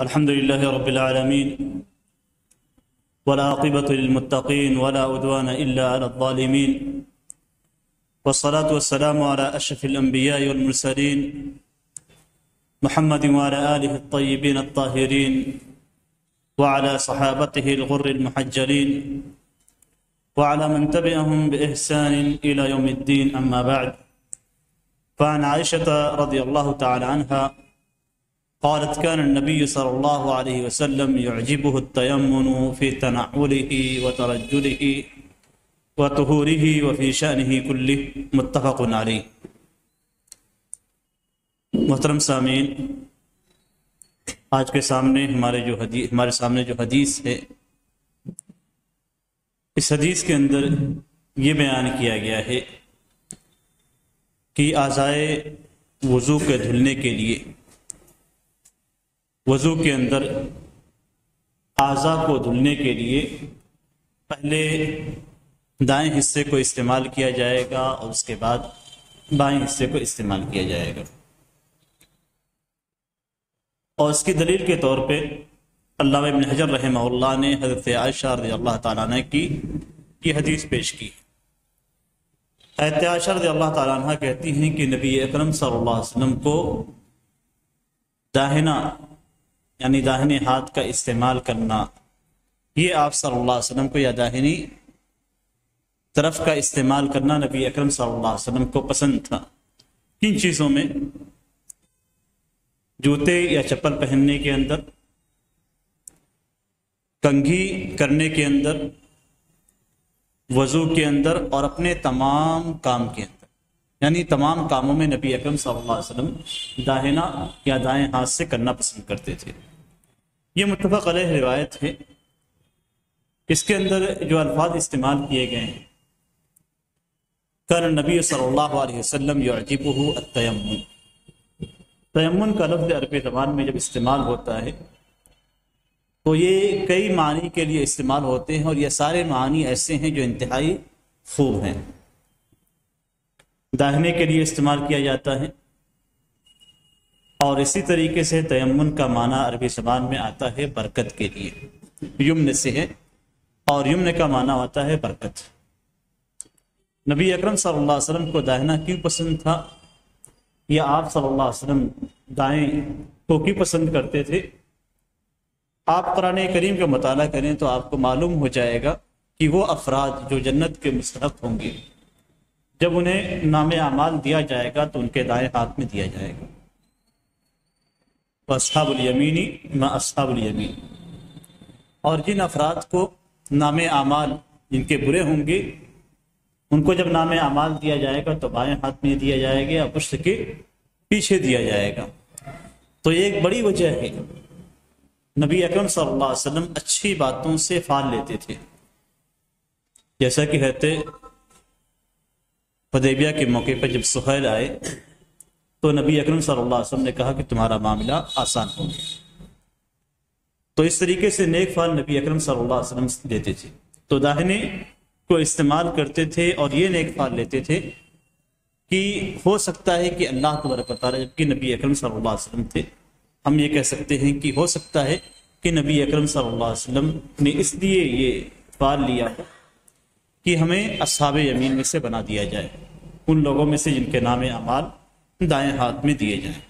الحمد لله رب العالمين والعاقبة للمتقين ولا عدوان إلا على الظالمين والصلاة والسلام على أشرف الأنبياء والمرسلين محمد وعلى آله الطيبين الطاهرين وعلى صحابته الغر المحجلين وعلى من تبعهم بإحسان إلى يوم الدين. أما بعد، فعن عائشة رضي الله تعالى عنها قالت كان النبي صلى الله عليه وسلم يعجبه التيمن في تنعله وترجله وطهوره وفي شأنه كله. متفق علیہ. محترم سامعین، آج کے سامنے ہمارے سامنے جو حدیث ہے، اس حدیث کے اندر یہ بیان کیا گیا ہے کہ اعضائے وضو کے دھلنے کے لیے وضو کے اندر اعضاء کو دھلنے کے لیے پہلے دائیں حصے کو استعمال کیا جائے گا اور اس کے بعد بائیں حصے کو استعمال کیا جائے گا. اور اس کی دلیل کے طور پہ علامہ ابن حجر رحمہ اللہ نے حضرت عائشہ رضی اللہ تعالیٰ عنہ کی یہ حدیث پیش کی. حضرت عائشہ رضی اللہ تعالیٰ عنہ کہتی ہیں کہ نبی اکرم صلی اللہ علیہ وسلم کو داہنا یعنی داہنے ہاتھ کا استعمال کرنا، یہ آپ صلی اللہ علیہ وسلم کو یا داہنی طرف کا استعمال کرنا نبی اکرم صلی اللہ علیہ وسلم کو پسند تھا. کن چیزوں میں؟ جوتے یا چپل پہننے کے اندر، کنگھی کرنے کے اندر، وضو کے اندر، اور اپنے تمام کام کے اندر، یعنی تمام کاموں میں نبی اکرم صلی اللہ علیہ وسلم داہنا یا دائیں ہاتھ سے کرنا پسند کرتے تھے. یہ متفق علیہ روایت ہے. اس کے اندر جو الفاظ استعمال کیے گئے ہیں، کان النبی صلی اللہ علیہ وسلم یعجبہ التیمن. تیمن کا لفظ عربی زبان میں جب استعمال ہوتا ہے تو یہ کئی معنی کے لیے استعمال ہوتے ہیں، اور یہ سارے معنی ایسے ہیں جو انتہائی خوب ہیں. داہنے کے لیے استعمال کیا جاتا ہے، اور اسی طریقے سے تیمن کا معنی عربی زبان میں آتا ہے برکت کے لیے. یمن سے ہے، اور یمن کا معنی ہوتا ہے برکت. نبی اکرم صلی اللہ علیہ وسلم کو داہنا کیوں پسند تھا، یا آپ صلی اللہ علیہ وسلم دائیں کو کیوں پسند کرتے تھے؟ آپ قرآن کریم کا مطالعہ کریں تو آپ کو معلوم ہو جائے گا کہ وہ افراد جو جنت کے مستحق ہوں گے، جب انہیں نام اعمال دیا جائے گا تو ان کے دائیں ہاتھ میں دیا جائے گا. اصحاب الیمین ما اصحاب الیمین. اور جن افراد کو نام اعمال جن کے برے ہوں گے، ان کو جب نام اعمال دیا جائے گا تو بائیں ہاتھ میں دیا جائے گا یا پشت کے پیچھے دیا جائے گا. تو یہ ایک بڑی وجہ ہے. نبی اکرم صلی اللہ علیہ وسلم اچھی باتوں سے فال لیتے تھے. جیسا کہ حضرت حدیبیہ کے موقع پر جب سہیل آئے تو نبی اکرم صلی اللہ علیہ وسلم نے کہا کہ تمہارا معاملہ آسان ہو گیا. تو اس طریقے سے نیک فال نبی اکرم صلی اللہ علیہ وسلم دیتے تھے. تو داہنے کو استعمال کرتے تھے اور یہ نیک فال لیتے تھے کہ ہو سکتا ہے کہ اللہ تبارک و تعالیٰ، جبکہ نبی اکرم صلی اللہ علیہ وسلم تھے، ہم یہ کہہ سکتے ہیں کہ ہو سکتا ہے کہ نبی اکرم صلی اللہ علیہ وسلم نے اس لیے یہ فال لیا کہ ہمیں اصحاب یمین میں سے بنا دیا جائے، ان لوگوں میں سے جن کے نام اعمال دائیں ہاتھ میں دیے جائیں.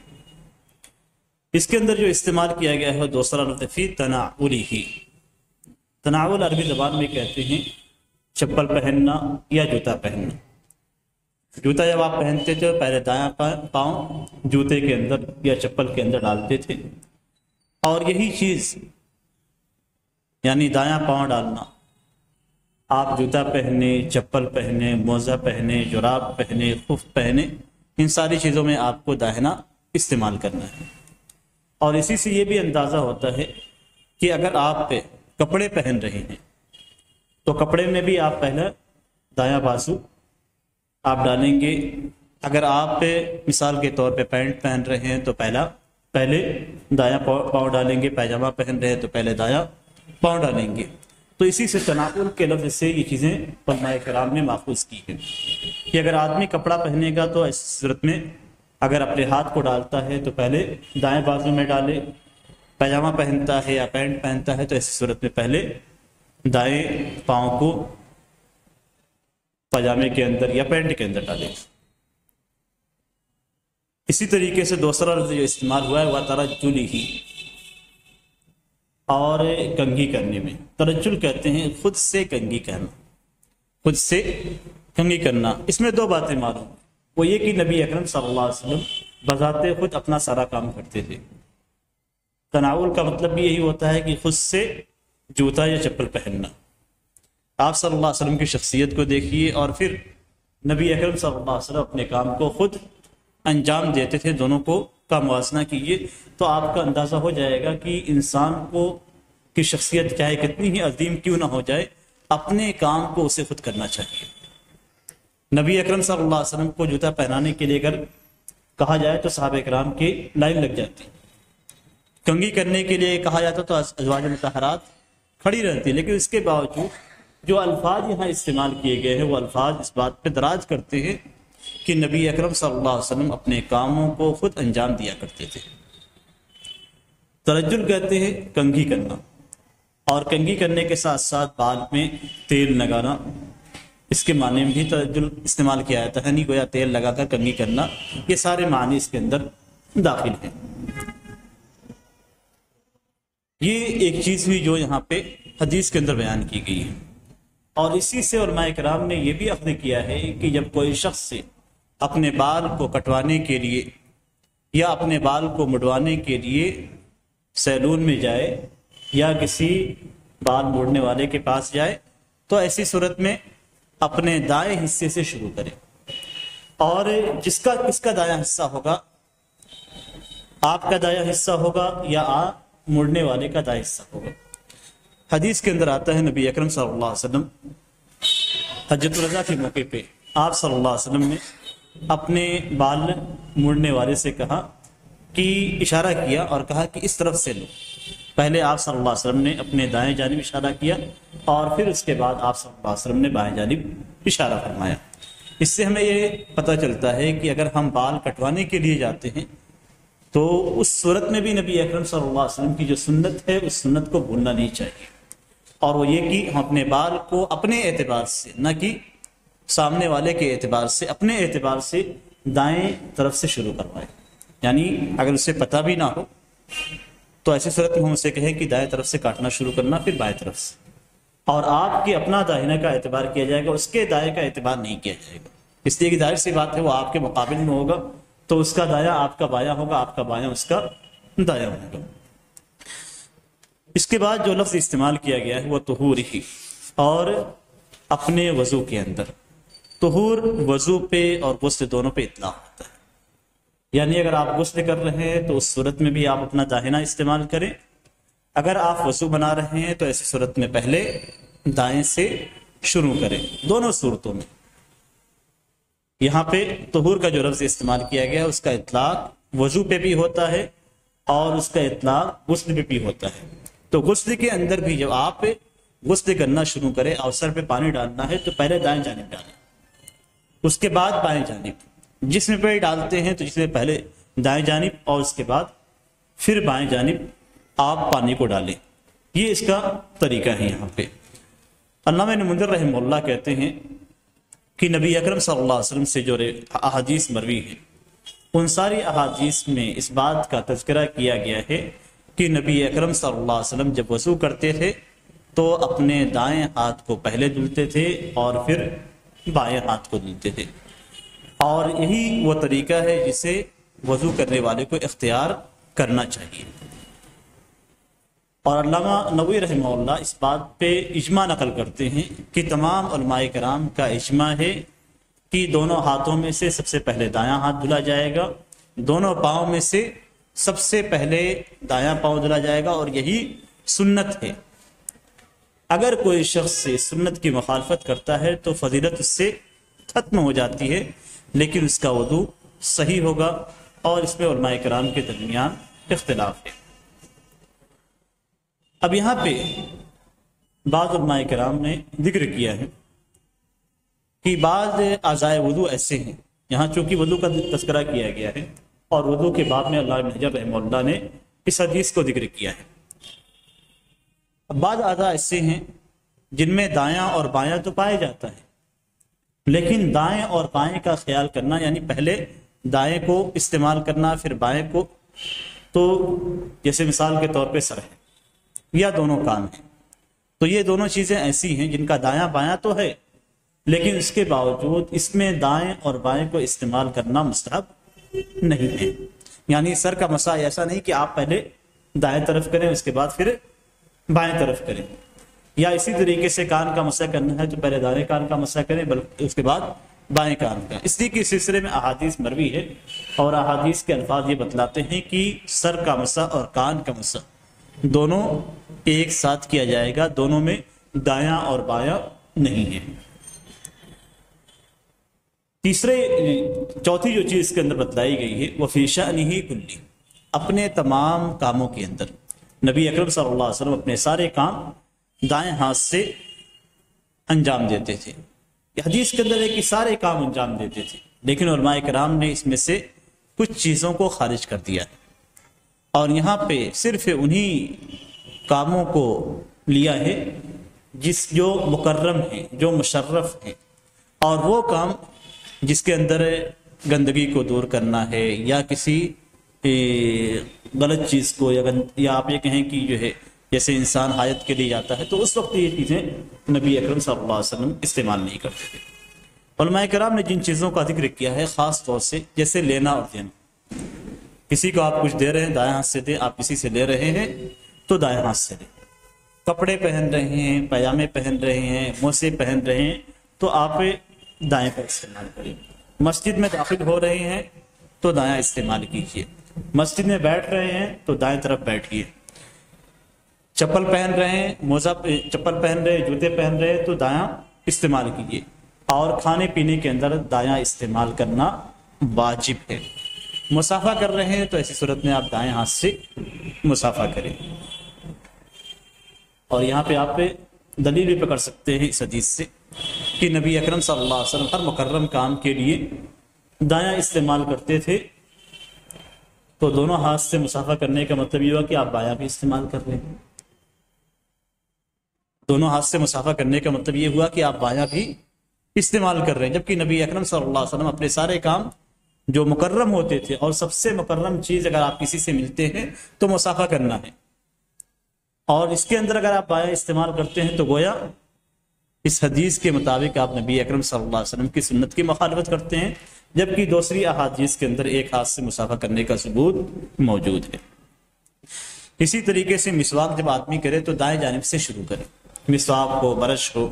اس کے اندر جو استعمال کیا گیا ہے دوسرا لفظ فی تنعلہ. تناول عربی زبان میں کہتے ہیں چپل پہننا یا جوتا پہننا. جوتا جب آپ پہنتے تھے پہلے دایاں پاؤں جوتے کے اندر یا چپل کے اندر ڈالتے تھے، اور یہی چیز یعنی دایاں پاؤں ڈالنا، آپ جوتا پہنے، چپل پہنے، موزہ پہنے، جراب پہنے، خف پہنے، ان ساری چیزوں میں آپ کو داہنا استعمال کرنا ہے. اور اسی سے یہ بھی اندازہ ہوتا ہے کہ اگر آپ کپڑے پہن رہے ہیں تو کپڑے میں بھی آپ پہلے دایاں بازو آپ ڈالیں گے. اگر آپ مثال کے طور پہ پینٹ پہن رہے ہیں تو پہلے دایاں پاؤں ڈالیں گے، پیجامہ پہن رہے ہیں تو پہلے دایاں پاؤں ڈالیں گے. تو اسی سے تناول کے لفظ سے یہ چیزیں علماء کرام نے ماخوذ کی ہیں کہ اگر آدمی کپڑا پہنے گا تو اس صورت میں اگر اپنے ہاتھ کو ڈالتا ہے تو پہلے دائیں بازو میں ڈالے، پیجامہ پہنتا ہے یا پینٹ پہنتا ہے تو ایسی صورت میں پہلے دائیں پاؤں کو پاجامے کے اندر یا پینٹ کے اندر ڈالے. اسی طریقے سے دوسرا لفظ جو استعمال ہوا ہے وہ ترجلی ہی، اور کنگھی کرنے میں. ترجل کہتے ہیں خود سے کنگھی کرنا، خود سے کنگھی کرنا. اس میں دو باتیں معلوم. وہ یہ کہ نبی اکرم صلی اللہ علیہ وسلم بذات خود اپنا سارا کام کرتے تھے. تناول کا مطلب بھی یہی ہوتا ہے کہ خود سے جوتا یا چپل پہننا. آپ صلی اللہ علیہ وسلم کی شخصیت کو دیکھیے اور پھر نبی اکرم صلی اللہ علیہ وسلم اپنے کام کو خود انجام دیتے تھے. دونوں کو کا موازنہ کیجیے تو آپ کا اندازہ ہو جائے گا کہ انسان کو کی شخصیت چاہے کتنی ہی عظیم کیوں نہ ہو جائے، اپنے کام کو اسے خود کرنا چاہیے. نبی اکرم صلی اللہ علیہ وسلم کو جوتا پہنانے کے لیے اگر کہا جائے تو صحابہ کرام کی لائن لگ جاتی. کنگھی کرنے کے لیے کہا جاتا تو ازواج مطہرات کھڑی رہتی. لیکن اس کے باوجود جو الفاظ یہاں استعمال کیے گئے ہیں وہ الفاظ اس بات پہ دراز کرتے ہیں کہ نبی اکرم صلی اللہ علیہ وسلم اپنے کاموں کو خود انجام دیا کرتے تھے. ترجل کہتے ہیں کنگھی کرنا، اور کنگھی کرنے کے ساتھ ساتھ بال میں تیل لگانا. اس کے معنی میں بھی ترجل استعمال کیا جاتا ہے، نہیں گویا تیل لگا کر کنگھی کرنا. یہ سارے معنی اس کے اندر داخل ہیں. یہ ایک چیز ہوئی جو یہاں پہ حدیث کے اندر بیان کی گئی ہے. اور اسی سے علماء کرام نے یہ بھی اخذ کیا ہے کہ جب کوئی شخص سے اپنے بال کو کٹوانے کے لیے یا اپنے بال کو مڈوانے کے لیے سیلون میں جائے یا کسی بال موڑنے والے کے پاس جائے تو ایسی صورت میں اپنے دائیں حصے سے شروع کرے. اور کس کا دایاں حصہ ہوگا؟ آپ کا دایاں حصہ ہوگا یا مڑنے والے کا دایاں حصہ ہوگا. حدیث کے اندر آتا ہے نبی اکرم صلی اللہ علیہ وسلم حجۃ الوداع کے موقع پہ آپ صلی اللہ علیہ وسلم نے اپنے بال مڑنے والے سے کہا کہ اشارہ کیا اور کہا کہ اس طرف سے لو. پہلے آپ صلی اللہ علیہ وسلم نے اپنے دائیں جانب اشارہ کیا اور پھر اس کے بعد آپ صلی اللہ علیہ وسلم نے بائیں جانب اشارہ فرمایا. اس سے ہمیں یہ پتہ چلتا ہے کہ اگر ہم بال کٹوانے کے لیے جاتے ہیں تو اس صورت میں بھی نبی اکرم صلی اللہ علیہ وسلم کی جو سنت ہے اس سنت کو بھولنا نہیں چاہیے. اور وہ یہ کہ ہم اپنے بال کو اپنے اعتبار سے، نہ کہ سامنے والے کے اعتبار سے، اپنے اعتبار سے دائیں طرف سے شروع کروائیں. یعنی اگر اسے پتہ بھی نہ ہو تو ایسی صورت میں ہم اسے کہیں کہ دائیں طرف سے کاٹنا شروع کرنا، پھر بائیں طرف سے. اور آپ کے اپنا داہنے کا اعتبار کیا جائے گا، اس کے دائیں کا اعتبار نہیں کیا جائے گا. اس لیے کہ ظاہر سی بات ہے وہ آپ کے مقابل میں ہوگا تو اس کا دایاں آپ کا بایاں ہوگا، آپ کا بایاں اس کا دایاں ہوگا. اس کے بعد جو لفظ استعمال کیا گیا ہے وہ طہور ہی، اور اپنے وضو کے اندر. طہور وضو پہ اور غسل دونوں پہ اطلاق ہوتا ہے. یعنی اگر آپ غسل کر رہے ہیں تو اس صورت میں بھی آپ اپنا داہنا استعمال کریں. اگر آپ وضو بنا رہے ہیں تو ایسی صورت میں پہلے دائیں سے شروع کریں. دونوں صورتوں میں یہاں پہ طہور کا جو لفظ استعمال کیا گیا ہے اس کا اطلاق وضو پہ بھی ہوتا ہے اور اس کا اطلاق غسل پہ بھی ہوتا ہے. تو غسل کے اندر بھی جب آپ غسل کرنا شروع کریں اور سر پہ پانی ڈالنا ہے تو پہلے دائیں جانب ڈالیں، اس کے بعد بائیں جانب. جسم پہ ڈالتے ہیں تو جس میں پہلے دائیں جانب اور اس کے بعد پھر بائیں جانب آپ پانی کو ڈالیں. یہ اس کا طریقہ ہے. یہاں پہ علامہ ابن منذر رحمہ اللہ کہتے ہیں کہ نبی اکرم صلی اللہ علیہ وسلم سے جو احادیث مروی ہیں ان ساری احادیث میں اس بات کا تذکرہ کیا گیا ہے کہ نبی اکرم صلی اللہ علیہ وسلم جب وضو کرتے تھے تو اپنے دائیں ہاتھ کو پہلے دھلتے تھے اور پھر بائیں ہاتھ کو دھلتے تھے. اور یہی وہ طریقہ ہے جسے وضو کرنے والے کو اختیار کرنا چاہیے. اور علامہ نووی رحمہ اللہ اس بات پہ اجماع نقل کرتے ہیں کہ تمام علماء کرام کا اجماع ہے کہ دونوں ہاتھوں میں سے سب سے پہلے دایاں ہاتھ دھلا جائے گا، دونوں پاؤں میں سے سب سے پہلے دایاں پاؤں دھلا جائے گا، اور یہی سنت ہے. اگر کوئی شخص سے سنت کی مخالفت کرتا ہے تو فضیلت اس سے ختم ہو جاتی ہے، لیکن اس کا وضو صحیح ہوگا. اور اس میں علماء کرام کے درمیان اختلاف ہے. اب یہاں پہ بعض علماء کرام نے ذکر کیا ہے کہ بعض اعضائے وضو ایسے ہیں، یہاں چونکہ وضو کا تذکرہ کیا گیا ہے اور وضو کے باب میں علامہ ابن حجر رحمہ اللہ نے اس حدیث کو ذکر کیا ہے۔ بعض اعضاء ایسے ہیں جن میں دایاں اور بایاں تو پایا جاتا ہے، لیکن دائیں اور بائیں کا خیال کرنا، یعنی پہلے دائیں کو استعمال کرنا پھر بائیں کو، تو جیسے مثال کے طور پہ سر ہے یا دونوں کان ہیں، تو یہ دونوں چیزیں ایسی ہیں جن کا دایاں بایاں تو ہے، لیکن اس کے باوجود اس میں دائیں اور بائیں کو استعمال کرنا مستحب نہیں ہے۔ یعنی سر کا مسح ایسا نہیں کہ آپ پہلے دائیں طرف کریں اس کے بعد پھر بائیں طرف کریں، یا اسی طریقے سے کان کا مسح کرنا ہے تو پہلے دائیں کان کا مسح کریں بلکہ اس کے بعد بائیں کان کا۔ اس لیے کہ اس سلسلے میں احادیث مروی ہے اور احادیث کے الفاظ یہ بتلاتے ہیں کہ سر کا مسح اور کان کا مسح دونوں ایک ساتھ کیا جائے گا، دونوں میں دایاں اور بایاں نہیں ہے۔ چوتھی جو چیز کے اندر بتلائی گئی ہے وہ فی شأنہ کلی، اپنے تمام کاموں کے اندر نبی اکرم صلی اللہ علیہ وسلم اپنے سارے کام دائیں ہاتھ سے انجام دیتے تھے۔ حدیث کے اندر ہے کہ سارے کام انجام دیتے تھے، لیکن علماء کرام نے اس میں سے کچھ چیزوں کو خارج کر دیا اور یہاں پہ صرف انہی کاموں کو لیا ہے جو مکرم ہیں، جو مشرف ہیں، اور وہ کام جس کے اندر گندگی کو دور کرنا ہے یا کسی غلط چیز کو، یا آپ یہ کہیں کہ جو ہے جیسے انسان حاجت کے لیے جاتا ہے تو اس وقت یہ چیزیں نبی اکرم صلی اللہ علیہ وسلم استعمال نہیں کرتے تھے۔ علماء کرام نے جن چیزوں کا ذکر کیا ہے خاص طور سے جیسے لینا اور دینا، کسی کو آپ کچھ دے رہے ہیں دائیں ہاتھ سے دیں، آپ کسی سے لے رہے ہیں تو دائیں ہاتھ سے دیں، کپڑے پہن رہے ہیں، پاجامے پہن رہے ہیں، موزے پہن رہے ہیں تو آپ دائیں کا استعمال کریں، مسجد میں داخل ہو رہے ہیں تو دایاں استعمال کیجیے، مسجد میں بیٹھ رہے ہیں تو دائیں طرف بیٹھیے، چپل پہن رہے ہیں، چپل پہن رہے ہیں، جوتے پہن رہے ہیں تو دایاں استعمال کیجیے، اور کھانے پینے کے اندر دایاں استعمال کرنا واجب ہے۔ مسافہ کر رہے ہیں تو ایسی صورت میں آپ دائیں ہاتھ سے مسافہ کریں۔ اور یہاں پہ آپ دلیل بھی پکڑ سکتے ہیں اس حدیث سے کہ نبی اکرم صلی اللہ علیہ وسلم ہر مکرم کام کے لیے دایاں استعمال کرتے تھے، تو دونوں ہاتھ سے مسافہ کرنے کا مطلب یہ ہوا کہ آپ بایاں بھی استعمال کر رہے ہیں۔ دونوں ہاتھ سے مسافہ کرنے کا مطلب یہ ہوا کہ آپ بایاں بھی استعمال کر رہے ہیں، جبکہ نبی اکرم صلی اللہ علیہ وسلم اپنے سارے کام جو مکرم ہوتے تھے، اور سب سے مکرم چیز اگر آپ کسی سے ملتے ہیں تو مسافہ کرنا ہے، اور اس کے اندر اگر آپ بایاں استعمال کرتے ہیں تو گویا اس حدیث کے مطابق آپ نبی اکرم صلی اللہ علیہ وسلم کی سنت کی مخالفت کرتے ہیں، جبکہ دوسری احادیث کے اندر ایک ہاتھ سے مسافہ کرنے کا ثبوت موجود ہے۔ اسی طریقے سے مسواک جب آدمی کرے تو دائیں جانب سے شروع کرے، مسواک ہو، برش ہو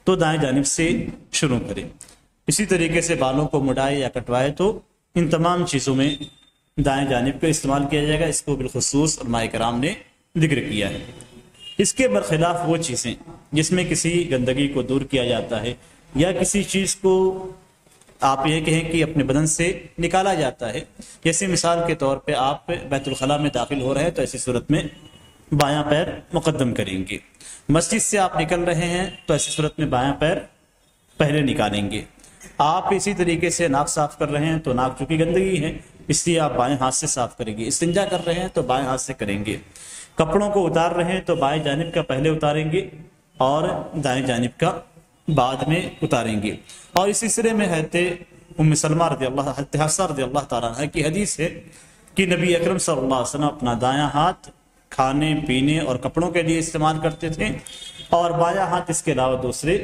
تو دائیں جانب سے شروع کرے۔ اسی طریقے سے بالوں کو مڈائے یا کٹوائے تو ان تمام چیزوں میں دائیں جانب کا استعمال کیا جائے گا، اس کو بالخصوص علماء کرام نے ذکر کیا ہے۔ اس کے برخلاف وہ چیزیں جس میں کسی گندگی کو دور کیا جاتا ہے یا کسی چیز کو آپ یہ کہیں کہ اپنے بدن سے نکالا جاتا ہے، جیسے مثال کے طور پہ آپ بیت الخلاء میں داخل ہو رہے ہیں تو ایسی صورت میں بایاں پیر مقدم کریں گے، مسجد سے آپ نکل رہے ہیں تو ایسی صورت میں بایاں پیر پہلے نکالیں گے، آپ اسی طریقے سے ناک صاف کر رہے ہیں تو ناک چونکہ گندگی ہے اس لیے آپ بائیں ہاتھ سے صاف کریں گے، استنجا کر رہے ہیں تو بائیں ہاتھ سے کریں گے، کپڑوں کو اتار رہے ہیں تو بائیں جانب کا پہلے اتاریں گے اور دائیں جانب کا بعد میں اتاریں گے۔ اور اس سلسلے میں حضرت ام سلمہ حضرت حفصہ رضی اللہ تعالیٰ عنہ کی حدیث ہے کہ نبی اکرم صلی اللہ علیہ وسلم اپنا دایاں ہاتھ کھانے پینے اور کپڑوں کے لیے استعمال کرتے تھے اور بایاں ہاتھ اس کے علاوہ دوسرے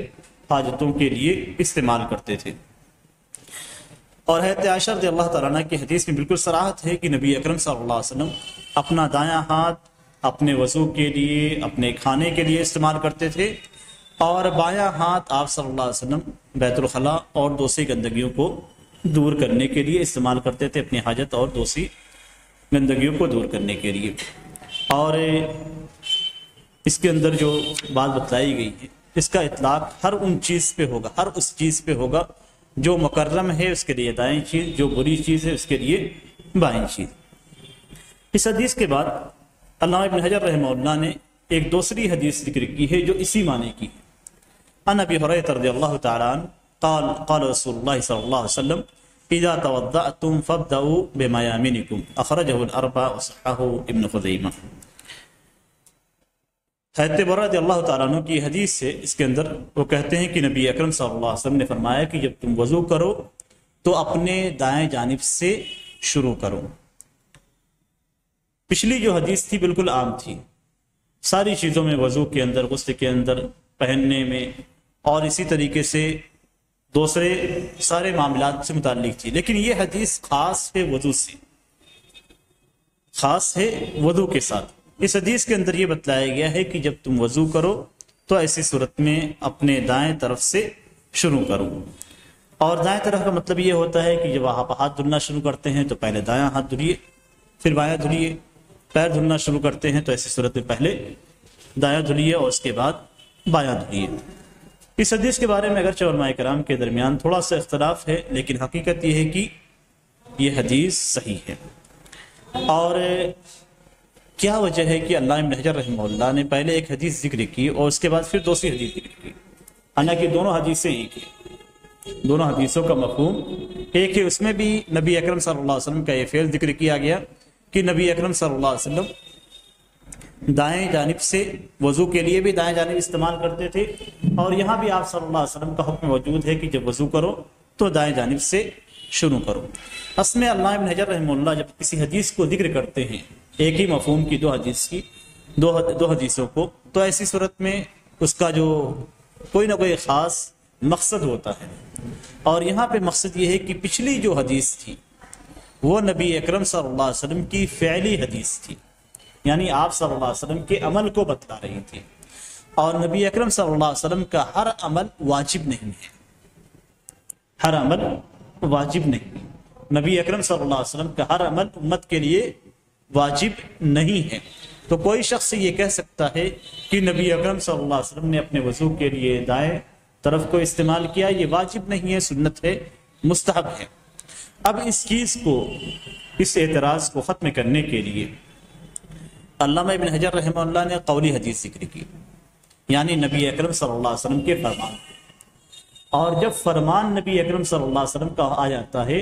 حاجتوں کے لیے استعمال کرتے تھے۔ اور حضرت عائشہ رضی اللہ تعالیٰ عنہ کی حدیث میں بالکل صراحت ہے کہ نبی اکرم صلی اللہ علیہ وسلم اپنا دایاں ہاتھ اپنے وضو کے لیے، اپنے کھانے کے لیے استعمال کرتے تھے، اور بایاں ہاتھ آپ صلی اللہ علیہ وسلم بیت الخلاء اور دوسری گندگیوں کو دور کرنے کے لیے استعمال کرتے تھے، اپنی حاجت اور دوسری گندگیوں کو دور کرنے کے لیے۔ اور اس کے اندر جو بات بتلائی گئی ہے اس کا اطلاق ہر ان چیز پہ ہوگا، ہر اس چیز پہ ہوگا جو مکرم ہے اس کے لیے دائیں چیز، جو بری چیز ہے اس کے لیے بائیں چیز۔ اس حدیث کے بعد علامہ ابن حجر رحمہ اللہ نے ایک دوسری حدیث ذکر کی ہے جو اسی معنی کی ہے۔ عن ابی ہریرہ رضی اللہ تعالی عنہ قال قال رسول اللہ صلی اللہ علیہ وسلم اذا توضأتم فابدؤوا بمیامنکم اخرجہ الاربعہ وصححہ ابن خزیمہ۔ حضرت برہ رضی اللہ تعالیٰ عنہ کی حدیث سے اس کے اندر وہ کہتے ہیں کہ نبی اکرم صلی اللہ علیہ وسلم نے فرمایا کہ جب تم وضو کرو تو اپنے دائیں جانب سے شروع کرو۔ پچھلی جو حدیث تھی بالکل عام تھی، ساری چیزوں میں، وضو کے اندر، غسل کے اندر، پہننے میں، اور اسی طریقے سے دوسرے سارے معاملات سے متعلق تھی، لیکن یہ حدیث خاص ہے وضو سے، خاص ہے وضو کے ساتھ۔ اس حدیث کے اندر یہ بتلایا گیا ہے کہ جب تم وضو کرو تو ایسی صورت میں اپنے دائیں طرف سے شروع کرو، اور دائیں طرف کا مطلب یہ ہوتا ہے کہ جب آپ ہاتھ دھلنا شروع کرتے ہیں تو پہلے دایاں ہاتھ دھلیے، پھر بایاں دھلیے، پیر دھلنا شروع کرتے ہیں تو ایسی صورت میں پہلے دایاں دھلیے اور اس کے بعد بایاں دھلیے۔ اس حدیث کے بارے میں اگرچہ علماء کرام کے درمیان تھوڑا سا اختلاف ہے، لیکن حقیقت یہ ہے کہ یہ حدیث صحیح ہے۔ اور کیا وجہ ہے کہ علامہ ابن حجر رحمہ اللہ نے پہلے ایک حدیث ذکر کی اور اس کے بعد پھر دوسری حدیث ذکر کی، حالانکہ دونوں حدیثیں ایک ہیں، دونوں حدیثوں کا مفہوم ایک ہے۔ اس میں بھی نبی اکرم صلی اللہ علیہ وسلم کا یہ فعل ذکر کیا گیا کہ نبی اکرم صلی اللہ علیہ وسلم دائیں جانب سے وضو کے لیے بھی دائیں جانب استعمال کرتے تھے، اور یہاں بھی آپ صلی اللہ علیہ وسلم کا حکم موجود ہے کہ جب وضو کرو تو دائیں جانب سے شروع کرو۔ اصل میں علامہ ابن حجر رحمہ اللہ جب کسی حدیث کو ذکر کرتے ہیں، ایک ہی مفہوم کی دو حدیثوں کو، تو ایسی صورت میں اس کا جو کوئی نہ کوئی خاص مقصد ہوتا ہے، اور یہاں پہ مقصد یہ ہے کہ پچھلی جو حدیث تھی وہ نبی اکرم صلی اللہ علیہ وسلم کی فعلی حدیث تھی، یعنی آپ صلی اللہ علیہ وسلم کے عمل کو بتلا رہی تھی، اور نبی اکرم صلی اللہ علیہ وسلم کا ہر عمل واجب نہیں ہے، ہر عمل واجب نہیں، نبی اکرم صلی اللہ علیہ وسلم کا ہر عمل امت کے لیے واجب نہیں ہے۔ تو کوئی شخص یہ کہہ سکتا ہے کہ نبی اکرم صلی اللہ علیہ وسلم نے اپنے وضو کے لیے دائیں طرف کو استعمال کیا، یہ واجب نہیں ہے، سنت ہے، مستحب ہے۔ اب اس چیز کو، اس اعتراض کو ختم کرنے کے لیے علامہ ابن حجر رحمہ اللہ نے قولی حدیث ذکر کی، یعنی نبی اکرم صلی اللہ علیہ وسلم کے فرمان، اور جب فرمان نبی اکرم صلی اللہ علیہ وسلم کا آ جاتا ہے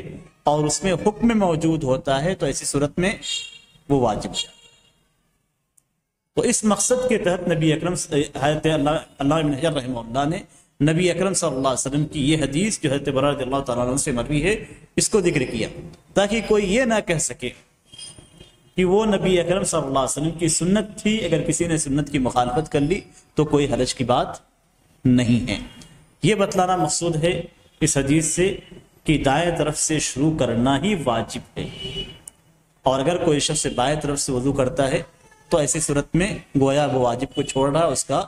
اور اس میں حکم موجود ہوتا ہے تو ایسی صورت میں وہ واجب ہے۔ تو اس مقصد کے تحت نبی اکرم علامہ ابن حجر رحمہ اللہ نے نبی اکرم صلی اللہ علیہ وسلم کی یہ حدیث جو حضرت برہ رضی اللہ تعالیٰ عنہ سے مروی ہے اس کو ذکر کیا، تاکہ کوئی یہ نہ کہہ سکے کہ وہ نبی اکرم صلی اللہ علیہ وسلم کی سنت تھی، اگر کسی نے سنت کی مخالفت کر لی تو کوئی حرج کی بات نہیں ہے۔ یہ بتلانا مقصود ہے اس حدیث سے کہ دائیں طرف سے شروع کرنا ہی واجب ہے، اور اگر کوئی شخص بائیں طرف سے وضو کرتا ہے تو ایسی صورت میں گویا وہ واجب کو چھوڑ رہا ہے، اس کا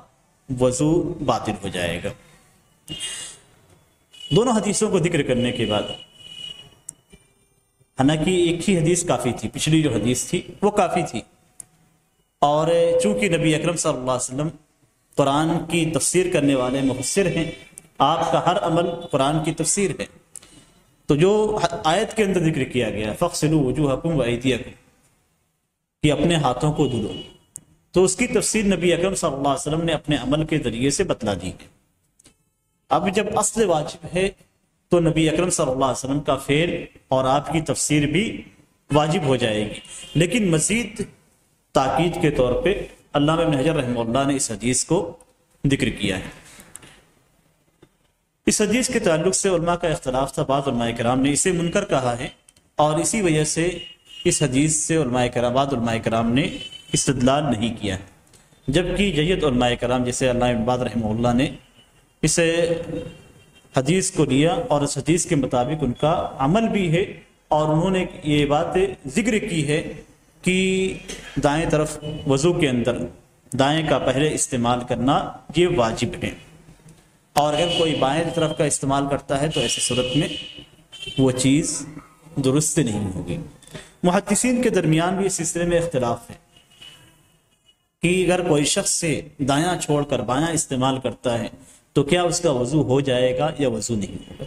وضو باطل ہو جائے گا۔ دونوں حدیثوں کو ذکر کرنے کے بعد، حالانکہ ایک ہی حدیث کافی تھی، پچھلی جو حدیث تھی وہ کافی تھی، اور چونکہ نبی اکرم صلی اللہ علیہ وسلم قرآن کی تفسیر کرنے والے مفسر ہیں، آپ کا ہر عمل قرآن کی تفسیر ہے، تو جو آیت کے اندر ذکر کیا گیا فَاغْسِلُوا وُجُوهَكُمْ وَأَيْدِيَكُمْ کہ اپنے ہاتھوں کو دھلو، تو اس کی تفسیر نبی اکرم صلی اللہ علیہ وسلم نے اپنے عمل کے ذریعے سے بتلا دی ہے۔ اب جب اصل واجب ہے تو نبی اکرم صلی اللہ علیہ وسلم کا فعل اور آپ کی تفسیر بھی واجب ہو جائے گی، لیکن مزید تاکید کے طور پہ علامہ ابن حجر رحمہ اللہ نے اس حدیث کو ذکر کیا ہے۔ اس حدیث کے تعلق سے علماء کا اختلاف تھا، بعض علماء کرام نے اسے منکر کہا ہے، اور اسی وجہ سے اس حدیث سے بعض علماء کرام نے استدلال نہیں کیا ہے، جبکہ جید علماء کرام جیسے علامہ ابن باز رحمہ اللہ نے اس حدیث کو لیا، اور اس حدیث کے مطابق ان کا عمل بھی ہے، اور انہوں نے یہ بات ذکر کی ہے کہ دائیں طرف وضو کے اندر دائیں کا پہلے استعمال کرنا یہ واجب ہے، اور اگر کوئی بائیں طرف کا استعمال کرتا ہے تو ایسی صورت میں وہ چیز درست نہیں ہوگی۔ محدثین کے درمیان بھی اس سلسلے میں اختلاف ہے کہ اگر کوئی شخص سے دایاں چھوڑ کر بایاں استعمال کرتا ہے تو کیا اس کا وضو ہو جائے گا یا وضو نہیں ہوگا۔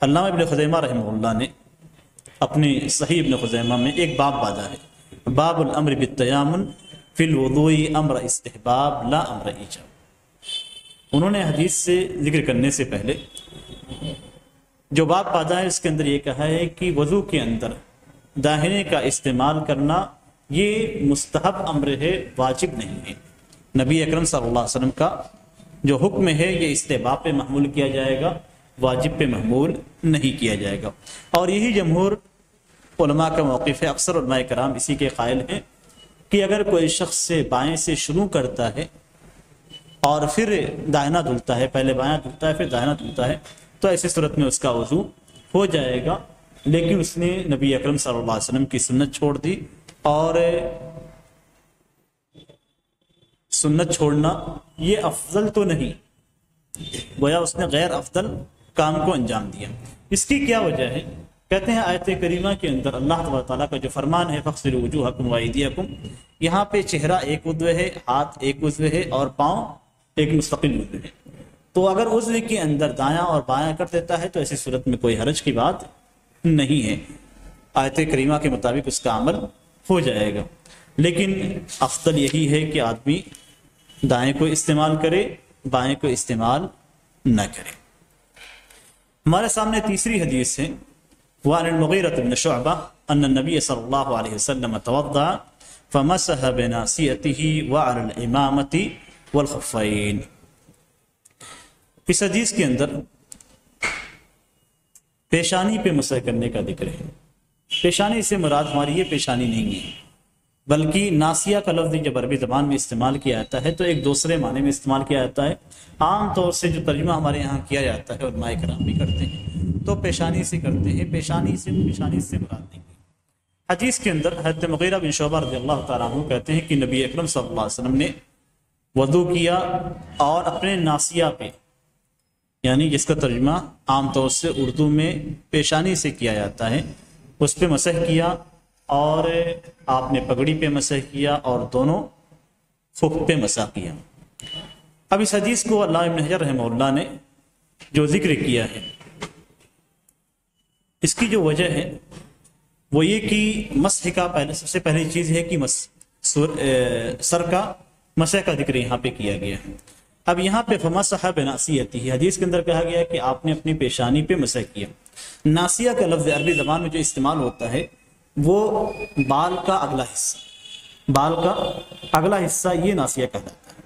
علامہ ابن خزیمہ رحمہ اللہ نے اپنی صحیح ابن خزیمہ میں ایک باب باندھا ہے، باب الامر بالتیامن فی الوضوء امر استحباب لا امر ایجاب۔ انہوں نے حدیث سے ذکر کرنے سے پہلے جو باب پادا ہے اس کے اندر یہ کہا ہے کہ وضو کے اندر داہنے کا استعمال کرنا یہ مستحب امر ہے، واجب نہیں ہے۔ نبی اکرم صلی اللہ علیہ وسلم کا جو حکم ہے یہ استحباب پہ محمول کیا جائے گا، واجب پہ محمول نہیں کیا جائے گا۔ اور یہی جمہور علماء کا موقف ہے، اکثر علماء کرام اسی کے قائل ہیں کہ اگر کوئی شخص سے بائیں سے شروع کرتا ہے اور پھر داہنا دھلتا ہے، پہلے بایاں دھلتا ہے پھر داہنا دھلتا ہے، تو ایسی صورت میں اس کا وضو ہو جائے گا، لیکن اس نے نبی اکرم صلی اللہ علیہ وسلم کی سنت چھوڑ دی، اور سنت چھوڑنا یہ افضل تو نہیں، گویا اس نے غیر افضل کام کو انجام دیا۔ اس کی کیا وجہ ہے؟ کہتے ہیں آیت کریمہ کے اندر اللہ تبارک تعالیٰ کا جو فرمان ہے فَاغْسِلُوا وُجُوهَكُمْ وَأَيْدِيَكُمْ، یہاں پہ چہرہ ایک عضو ہے، ہاتھ ایک عضو ہے، اور پاؤں ایک مستقل عضو ہے۔ تو اگر عضو کے اندر دایاں اور بایاں کر دیتا ہے تو ایسی صورت میں کوئی حرج کی بات نہیں ہے، آیت کریمہ کے مطابق اس کا عمل ہو جائے گا۔ لیکن افضل یہی ہے کہ آدمی دائیں کو استعمال کرے، بائیں کو استعمال نہ کرے۔ ہمارے سامنے تیسری حدیث ہے، وعن المغیرۃ بن شعبہ ان النبی صلی اللہ علیہ وسلم توضأ فمسح بناصیته وعلى الامامة والخفین۔ اس حدیث کے اندر پیشانی پہ مسح کرنے کا ذکر ہے۔ پیشانی سے مراد ہماری یہ پیشانی نہیں ہے، بلکہ ناسیہ کا لفظ جب عربی زبان میں استعمال کیا جاتا ہے تو ایک دوسرے معنی میں استعمال کیا جاتا ہے۔ عام طور سے جو ترجمہ ہمارے یہاں کیا جاتا ہے علماء کرام بھی کرتے ہیں تو پیشانی سے کرتے ہیں، پیشانی سے مراد نہیں ہے۔ حدیث کے اندر حضرت مغیرہ بن شعبہ رضی اللہ تعالیٰ عنہ کہتے ہیں کہ نبی اکرم صلی اللہ علیہ وسلم نے وضو کیا اور اپنے ناسیہ پہ، یعنی جس کا ترجمہ عام طور سے اردو میں پیشانی سے کیا جاتا ہے، اس پہ مسح کیا، اور آپ نے پگڑی پہ مسح کیا اور دونوں خف پہ مسح کیا۔ اب اس حدیث کو علامہ ابن حجر رحمہ اللہ نے جو ذکر کیا ہے، اس کی جو وجہ ہے وہ یہ کہ مسح کا سب سے پہلی چیز ہے کہ سر کا مسح کا ذکر یہاں پہ کیا گیا ہے۔ اب یہاں پہ فمسح بناصیتہ، حدیث کے اندر کہا گیا ہے کہ آپ نے اپنی پیشانی پہ مسح کیا۔ ناصیہ کا لفظ عربی زبان میں جو استعمال ہوتا ہے وہ بال کا اگلا حصہ، بال کا اگلا حصہ یہ ناصیہ کہلاتا ہے۔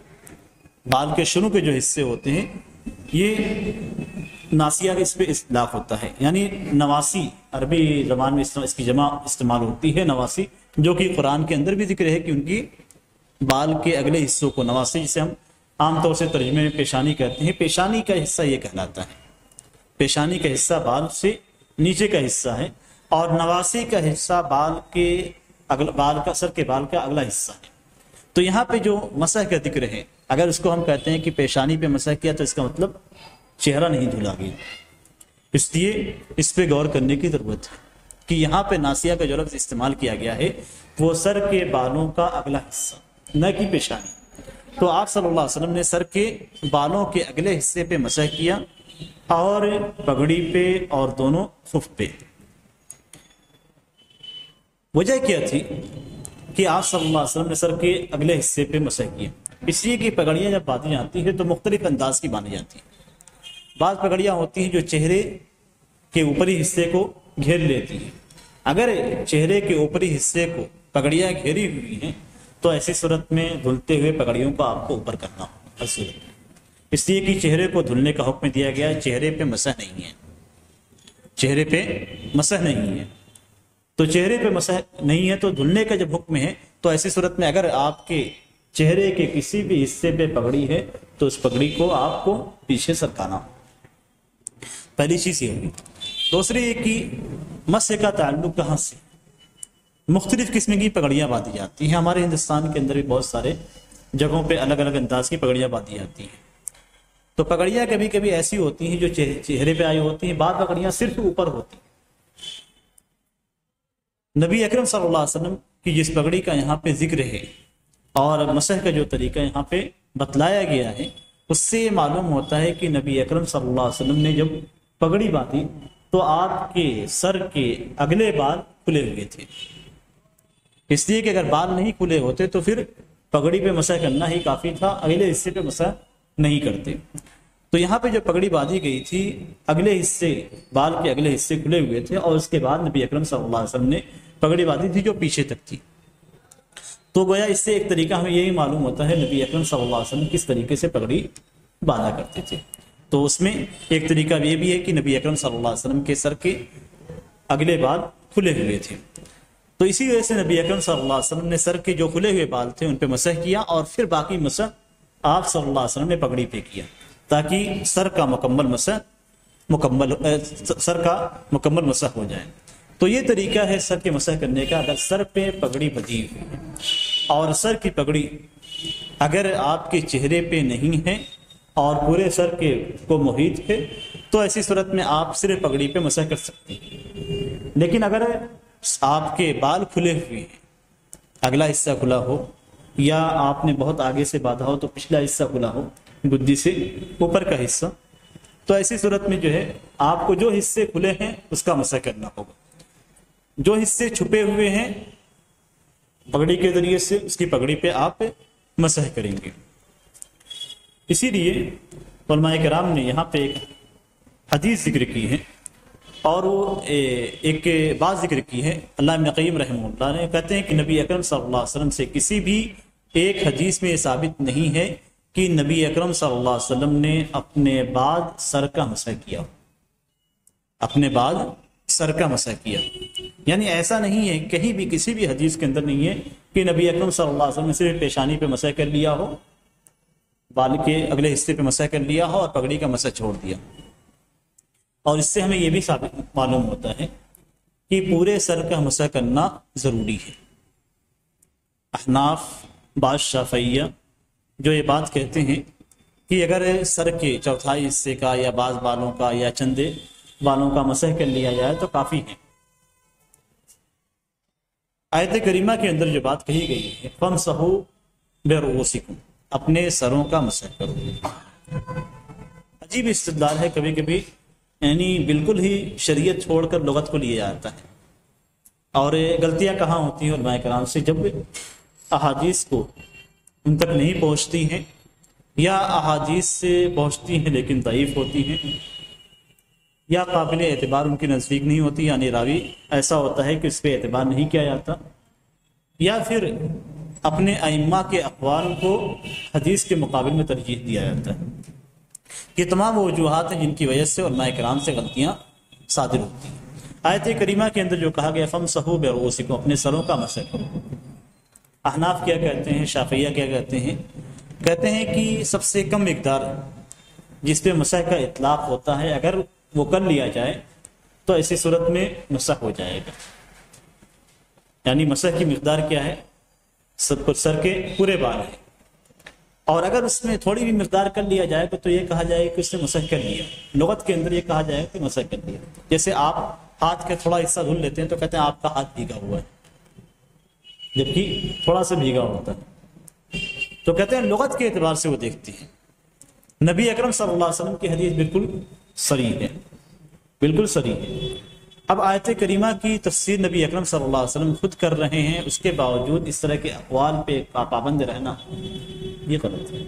بال کے شروع کے جو حصے ہوتے ہیں یہ ناصیہ کا اس پہ اطلاق ہوتا ہے، یعنی نواسی عربی زبان میں اس کی جمع استعمال ہوتی ہے، نواسی، جو کہ قرآن کے اندر بھی ذکر ہے کہ ان کی بال کے اگلے حصوں کو نواسی، جسے ہم عام طور سے ترجمے میں پیشانی کہتے ہیں، پیشانی کا حصہ یہ کہلاتا ہے۔ پیشانی کا حصہ بال سے نیچے کا حصہ ہے، اور نواسی کا حصہ سر کے بال کا اگلا حصہ ہے۔ تو یہاں پہ جو مسح کا ذکر ہے، اگر اس کو ہم کہتے ہیں کہ پیشانی پہ مسح کیا تو اس کا مطلب چہرہ نہیں دھلا گیا، اس لیے اس پہ غور کرنے کی ضرورت ہے کہ یہاں پہ ناصیہ کا جو لفظ استعمال کیا گیا ہے وہ سر کے بالوں کا اگلا حصہ، نہ کہ پیشانی۔ تو آپ صلی اللہ علیہ وسلم نے سر کے بالوں کے اگلے حصے پہ مسح کیا، اور پگڑی پہ اور دونوں خف پہ۔ وجہ کیا تھی کہ آپ صلی اللہ علیہ وسلم نے سر کے اگلے حصے پہ مسح کیا؟ اس لیے کہ پگڑیاں جب باندھی جاتی ہیں تو مختلف انداز کی باندھی جاتی ہیں۔ بعض پگڑیاں ہوتی ہیں جو چہرے کے اوپری حصے کو گھیر لیتی ہیں، اگر چہرے کے اوپری حصے کو پگڑیاں گھیری ہوئی ہیں تو ایسی صورت میں دھلتے ہوئے پگڑیوں کو آپ کو اوپر کرنا ہوگا ہر صورت میں، اس لیے کہ چہرے کو دھلنے کا حکم دیا گیا ہے، چہرے پہ مسح نہیں ہے، چہرے پہ مسح نہیں ہے۔ تو چہرے پہ مسح نہیں ہے تو دھلنے کا جب حکم ہے تو ایسی صورت میں اگر آپ کے چہرے کے کسی بھی حصے پہ پگڑی ہے تو اس پگڑی کو آپ کو پیچھے سرکانا ہو، پہلی چیز یہ ہوگی۔ دوسری یہ کہ مسح کا تعلق کہاں سے؟ مختلف قسم کی پگڑیاں باندھی جاتی ہیں، ہمارے ہندوستان کے اندر بھی بہت سارے جگہوں پہ الگ الگ انداز کی پگڑیاں باندھی جاتی ہیں۔ تو پگڑیاں کبھی کبھی ایسی ہوتی ہیں جو چہرے پہ آئی ہوتی ہیں، بعض پگڑیاں صرف اوپر ہوتی ہیں۔ نبی اکرم صلی اللہ علیہ وسلم کی جس پگڑی کا یہاں پہ ذکر ہے اور مسح کا جو طریقہ یہاں پہ بتلایا گیا ہے، اس سے یہ معلوم ہوتا ہے کہ نبی اکرم صلی اللہ علیہ وسلم نے جب پگڑی باندھی تو آپ کے سر کے اگلے بال کھلے ہوئے تھے، اس لیے کہ اگر بال نہیں کھلے ہوتے تو پھر پگڑی پہ مسح کرنا ہی کافی تھا، اگلے حصے پہ مسح نہیں کرتے۔ تو یہاں پہ جو پگڑی باندھی گئی تھی اگلے حصے، بال کے اگلے حصے کھلے ہوئے تھے، اور اس کے بعد نبی اکرم صلی اللہ علیہ وسلم نے پگڑی باندھی تھی جو پیچھے تک تھی۔ تو گویا اس سے ایک طریقہ ہمیں یہی معلوم ہوتا ہے نبی اکرم صلی اللہ علیہ وسلم کس طریقے سے پگڑی باندھا کرتے تھے۔ تو اس میں ایک طریقہ یہ بھی ہے کہ نبی اکرم صلی اللہ علیہ وسلم کے سر کے اگلے بال کھلے ہوئے تھے، تو اسی وجہ سے نبی اکرم صلی اللہ علیہ وسلم نے سر کے جو کھلے ہوئے بال تھے ان پہ مسح کیا، اور پھر باقی مسح آپ صلی اللہ علیہ وسلم نے پگڑی پہ کیا، تاکہ سر کا مکمل مسح ہو جائے۔ تو یہ طریقہ ہے سر کے مسح کرنے کا۔ اگر سر پہ پگڑی بدھی ہوئی ہے اور سر کی پگڑی اگر آپ کے چہرے پہ نہیں ہے اور پورے سر کے کو محیط ہے، تو ایسی صورت میں آپ صرف پگڑی پہ مسح کر سکتے ہیں۔ لیکن اگر آپ کے بال کھلے ہوئے ہیں، اگلا حصہ کھلا ہو، یا آپ نے بہت آگے سے باندھا ہو تو پچھلا حصہ کھلا ہو، گدی سے اوپر کا حصہ، تو ایسی صورت میں جو ہے آپ کو جو حصے کھلے ہیں اس کا مسح کرنا ہوگا، جو حصے چھپے ہوئے ہیں پگڑی کے ذریعے سے اس کی پگڑی پہ آپ مسح کریں گے۔ اسی لیے علماء کرام نے یہاں پہ ایک حدیث ذکر کی ہے، اور وہ ایک بات ذکر کی ہے علامہ ابن قیم رحمہ اللہ نے، کہتے ہیں کہ نبی اکرم صلی اللہ علیہ وسلم سے کسی بھی ایک حدیث میں یہ ثابت نہیں ہے کہ نبی اکرم صلی اللہ علیہ وسلم نے اپنے بعد سر کا مسح کیا، اپنے بعد سر کا مسح کیا، یعنی ایسا نہیں ہے، کہیں بھی کسی بھی حدیث کے اندر نہیں ہے کہ نبی اکرم صلی اللہ علیہ وسلم نے صرف پیشانی پہ مسح کر لیا ہو، بال کے اگلے حصے پہ مسح کر لیا ہو اور پگڑی کا مسح چھوڑ دیا۔ اور اس سے ہمیں یہ بھی ثابت معلوم ہوتا ہے کہ پورے سر کا مسح کرنا ضروری ہے۔ احناف، بعض شافعیہ جو یہ بات کہتے ہیں کہ اگر سر کے چوتھائی حصے کا یا بعض بالوں کا یا چندے بالوں کا مسح کر لیا جائے تو کافی ہے۔ آیت کریمہ کے اندر جو بات کہی گئی ہے فَامْسَحُوا بِرُؤُوسِكُمْ، اپنے سروں کا مسح کرو، عجیب استدلال ہے کبھی کبھی، یعنی بالکل ہی شریعت چھوڑ کر لغت کو لیا جاتا ہے۔ اور غلطیاں کہاں ہوتی ہیں علماء کرام سے؟ جب احادیث کو ان تک نہیں پہنچتی ہیں، یا احادیث سے پہنچتی ہیں لیکن ضعیف ہوتی ہیں، یا قابل اعتبار ان کے نزدیک نہیں ہوتی، یعنی راوی ایسا ہوتا ہے کہ اس پہ اعتبار نہیں کیا جاتا، یا پھر اپنے ائمہ کے اقوال کو حدیث کے مقابل میں ترجیح دیا جاتا ہے۔ یہ تمام وہ وجوہات ہیں جن کی وجہ سے علماء کرام سے غلطیاں صادر ہوتی ہیں۔ آیت کریمہ کے اندر جو کہا گیا فَامْسَحُوا بِرُؤُوسِكُمْ، اپنے سروں کا مسح کرو، احناف کیا کہتے ہیں، شافعیہ کیا کہتے ہیں؟ کہتے ہیں کہ سب سے کم مقدار جس پہ مسح کا اطلاق ہوتا ہے اگر وہ کر لیا جائے تو ایسی صورت میں مسح ہو جائے گا۔ یعنی مسح کی مقدار کیا ہے؟ سر کے پورے بال ہے، اور اگر اس میں تھوڑی بھی مقدار کر لیا جائے تو یہ کہا جائے کہ اس نے مسح کر لیا، لغت کے اندر یہ کہا جائے کہ مسح کر لیا۔ جیسے آپ ہاتھ کا تھوڑا حصہ دھل لیتے ہیں تو کہتے ہیں آپ کا ہاتھ بھیگا ہوا ہے، جبکہ تھوڑا سا بھیگا ہوتا ہے، تو کہتے ہیں لغت کے اعتبار سے وہ دیکھتی ہے۔ نبی اکرم صلی اللہ علیہ وسلم کی حدیث بالکل صریح ہے، بالکل صریح ہے۔ اب آیت کریمہ کی تفسیر نبی اکرم صلی اللہ علیہ وسلم خود کر رہے ہیں، اس کے باوجود اس طرح کے اقوال پہ پابند رہنا یہ غلط ہے،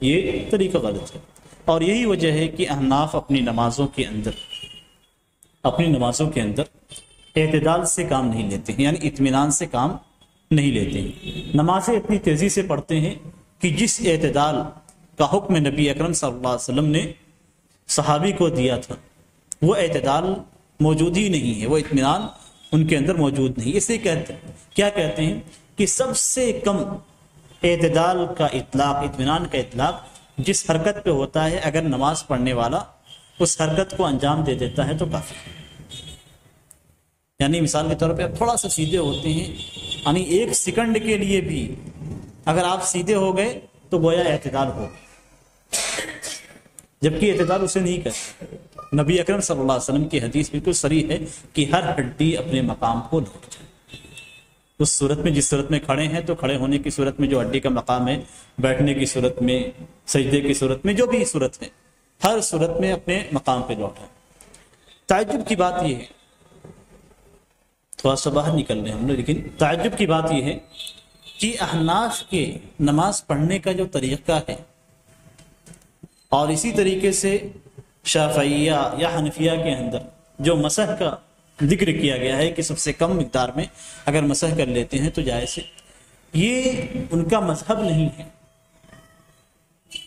یہ طریقہ غلط ہے۔ اور یہی وجہ ہے کہ احناف اپنی نمازوں کے اندر اعتدال سے کام نہیں لیتے ہیں، یعنی اطمینان سے کام نہیں لیتے ہیں۔ نمازیں اتنی تیزی سے پڑھتے ہیں کہ جس اعتدال کا حکم نبی اکرم صلی اللہ علیہ وسلم نے صحابی کو دیا تھا وہ اعتدال موجود ہی نہیں ہے، وہ اطمینان ان کے اندر موجود نہیں۔ اسے کیا کہتے ہیں کہ سب سے کم اعتدال کا اطلاق، اطمینان کا اطلاق جس حرکت پہ ہوتا ہے، اگر نماز پڑھنے والا اس حرکت کو انجام دے دیتا ہے تو کافی ہے۔ یعنی مثال کے طور پہ آپ تھوڑا سا سیدھے ہوتے ہیں، یعنی ایک سیکنڈ کے لیے بھی اگر آپ سیدھے ہو گئے تو گویا اعتدال ہو گیا، جبکہ اعتدال اسے نہیں کرتے۔ نبی اکرم صلی اللہ علیہ وسلم کی حدیث بالکل صریح ہے کہ ہر ہڈی اپنے مقام کو لوٹ جائے۔ اس صورت میں جس صورت میں کھڑے ہیں تو کھڑے ہونے کی صورت میں جو ہڈی کا مقام ہے، بیٹھنے کی صورت میں، سجدے کی صورت میں، جو بھی صورت ہے، ہر صورت میں اپنے مقام پہ لوٹا۔ تعجب کی بات یہ ہے، تھوڑا سا باہر نکل رہے ہیں ہم لوگ، لیکن تعجب کی بات یہ ہے کہ احناف کے نماز پڑھنے کا جو طریقہ ہے اور اسی طریقے سے شافعیہ یا حنفیہ کے اندر جو مسح کا ذکر کیا گیا ہے کہ سب سے کم مقدار میں اگر مسح کر لیتے ہیں تو جائز ہے، یہ ان کا مذہب نہیں ہے،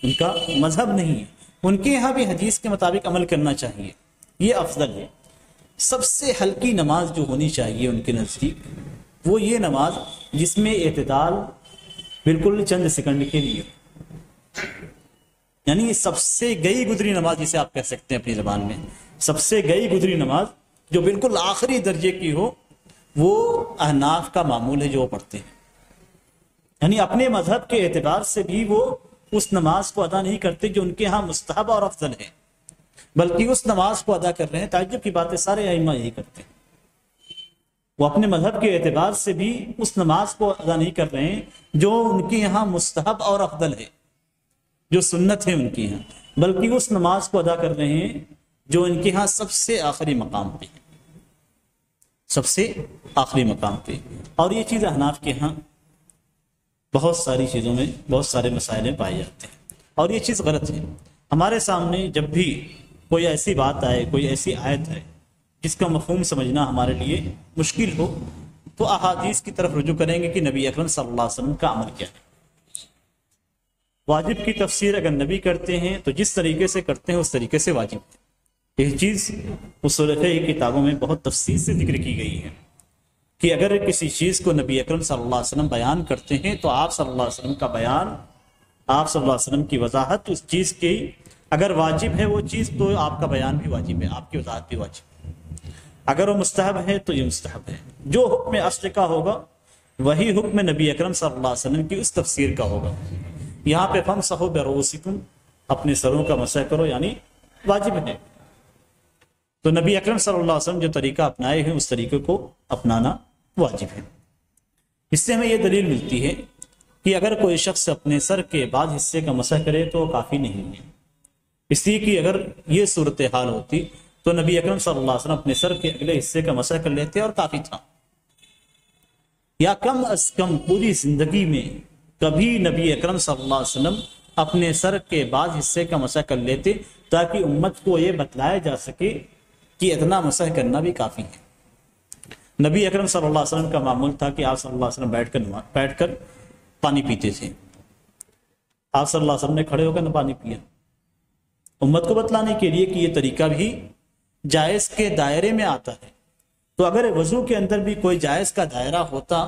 ان کا مذہب نہیں ہے، ان کے یہاں بھی حدیث کے مطابق عمل کرنا چاہیے، یہ افضل ہے۔ سب سے ہلکی نماز جو ہونی چاہیے ان کے نزدیک وہ یہ نماز جس میں اعتدال بالکل چند سیکنڈ کے لیے، یعنی سب سے گئی گزری نماز جسے آپ کہہ سکتے ہیں اپنی زبان میں، سب سے گئی گزری نماز جو بالکل آخری درجے کی ہو، وہ احناف کا معمول ہے جو وہ پڑھتے ہیں، یعنی اپنے مذہب کے اعتبار سے بھی وہ اس نماز کو ادا نہیں کرتے جو ان کے ہاں مستحب اور افضل ہے، بلکہ اس نماز کو ادا کر رہے ہیں۔ تعجب کی بات ہے، سارے ائمہ یہی کرتے ہیں، وہ اپنے مذہب کے اعتبار سے بھی اس نماز کو ادا نہیں کر رہے ہیں جو ان کے یہاں مستحب اور افضل ہے، جو سنت ہے ان کے یہاں، بلکہ اس نماز کو ادا کر رہے ہیں جو ان کے ہاں سب سے آخری مقام پہ ہے، سب سے آخری مقام پہ۔ اور یہ چیز احناف کے ہاں بہت ساری چیزوں میں بہت سارے مسائل میں پائے جاتے ہیں، اور یہ چیز غلط ہے۔ ہمارے سامنے جب بھی کوئی ایسی بات آئے، کوئی ایسی آیت ہے جس کا مفہوم سمجھنا ہمارے لیے مشکل ہو، تو احادیث کی طرف رجوع کریں گے کہ نبی اکرم صلی اللہ علیہ وسلم کا عمل کیا ہے۔ واجب کی تفسیر اگر نبی کرتے ہیں تو جس طریقے سے کرتے ہیں اس طریقے سے واجب ہے۔ یہ چیز اصول فقہ کی کتابوں میں بہت تفصیل سے ذکر کی گئی ہے کہ اگر کسی چیز کو نبی اکرم صلی اللہ علیہ وسلم بیان کرتے ہیں تو آپ صلی اللہ علیہ وسلم کا بیان، آپ صلی اللہ علیہ وسلم کی وضاحت اس چیز کی اگر واجب ہے وہ چیز تو آپ کا بیان بھی واجب ہے، آپ کی وضاحت بھی واجب ہے۔ اگر وہ مستحب ہے تو یہ مستحب ہے۔ جو حکم اصل کا ہوگا وہی حکم نبی اکرم صلی اللہ علیہ وسلم کی اس تفسیر کا ہوگا۔ یہاں پہ فامسحوا برؤوسکم، اپنے سروں کا مسح کرو، یعنی واجب ہے۔ تو نبی اکرم صلی اللہ علیہ وسلم جو طریقہ اپنائے ہیں اس طریقے کو اپنانا واجب ہے۔ اس سے ہمیں یہ دلیل ملتی ہے کہ اگر کوئی شخص اپنے سر کے بعض حصے کا مسح کرے تو کافی نہیں ہے، اس لیے کہ اگر یہ صورتحال ہوتی تو نبی اکرم صلی اللہ علیہ وسلم اپنے سر کے اگلے حصے کا مسح کر لیتے اور کافی تھا، یا کم از کم پوری زندگی میں کبھی نبی اکرم صلی اللہ علیہ وسلم اپنے سر کے بعض حصے کا مسح کر لیتے تاکہ امت کو یہ بتلایا جا سکے کہ اتنا مسح کرنا بھی کافی ہے۔ نبی اکرم صلی اللہ علیہ وسلم کا معمول تھا کہ آپ صلی اللہ علیہ وسلم بیٹھ کر پانی پیتے تھے، آپ صلی اللہ علیہ وسلم نے کھڑے ہو کر نہ پانی پیا، امت کو بتلانے کے لیے کہ یہ طریقہ بھی جائز کے دائرے میں آتا ہے۔ تو اگر وضو کے اندر بھی کوئی جائز کا دائرہ ہوتا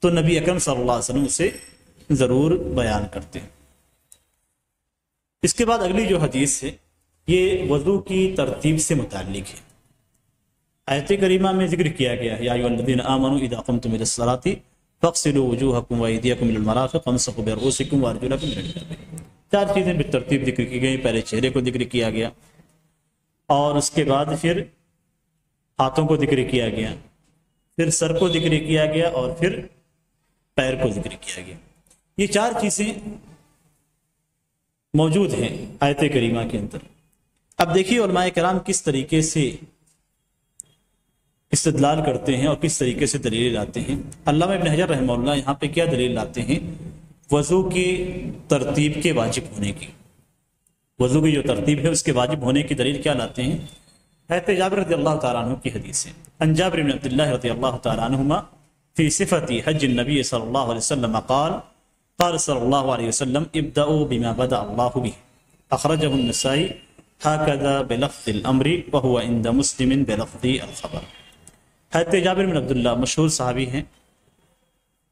تو نبی اکرم صلی اللہ علیہ وسلم اسے ضرور بیان کرتے ہیں۔ اس کے بعد اگلی جو حدیث ہے یہ وضو کی ترتیب سے متعلق ہے۔ آیت کریمہ میں ذکر کیا گیا ہے، یا ایھا الذین آمنوا اذا قمتم الی الصلاۃ فاغسلوا وجوہکم وایدیکم الی المرافق وامسحوا برؤوسکم وارجلکم الی الکعبین۔ چار چیزیں بالترتیب ذکر کی گئی، پہلے چہرے کو ذکر کیا گیا، اور اس کے بعد پھر ہاتھوں کو ذکر کیا گیا، پھر سر کو ذکر کیا گیا، اور پھر پیر کو ذکر کیا گیا۔ یہ چار چیزیں موجود ہیں آیت کریمہ کے اندر۔ اب دیکھیے علماء کرام کس طریقے سے استدلال کرتے ہیں اور کس طریقے سے دلیل لاتے ہیں۔ علامہ ابن حجر رحمہ اللہ یہاں پہ کیا دلیل لاتے ہیں وضو کی ترتیب کے واجب ہونے کی، وضو کی جو ترتیب ہے اس کے واجب ہونے کی دلیل کیا لاتے ہیں؟ حضرت جابر رضی اللہ تعالیٰ عنہ کی حدیث ہے، عن جابر بن عبداللہ رضی اللہ تعالیٰ عنہما فی صفت حج النبی صلی اللہ علیہ وسلم قال قال صلی اللہ علیہ وسلم ابدأوا بما بدأ اللہ به، اخرجہ النسائی هكذا بلفظ الامر وهو عند مسلم بلفظ الخبر۔ حضرت جابر بن عبداللہ مشہور صحابی ہیں،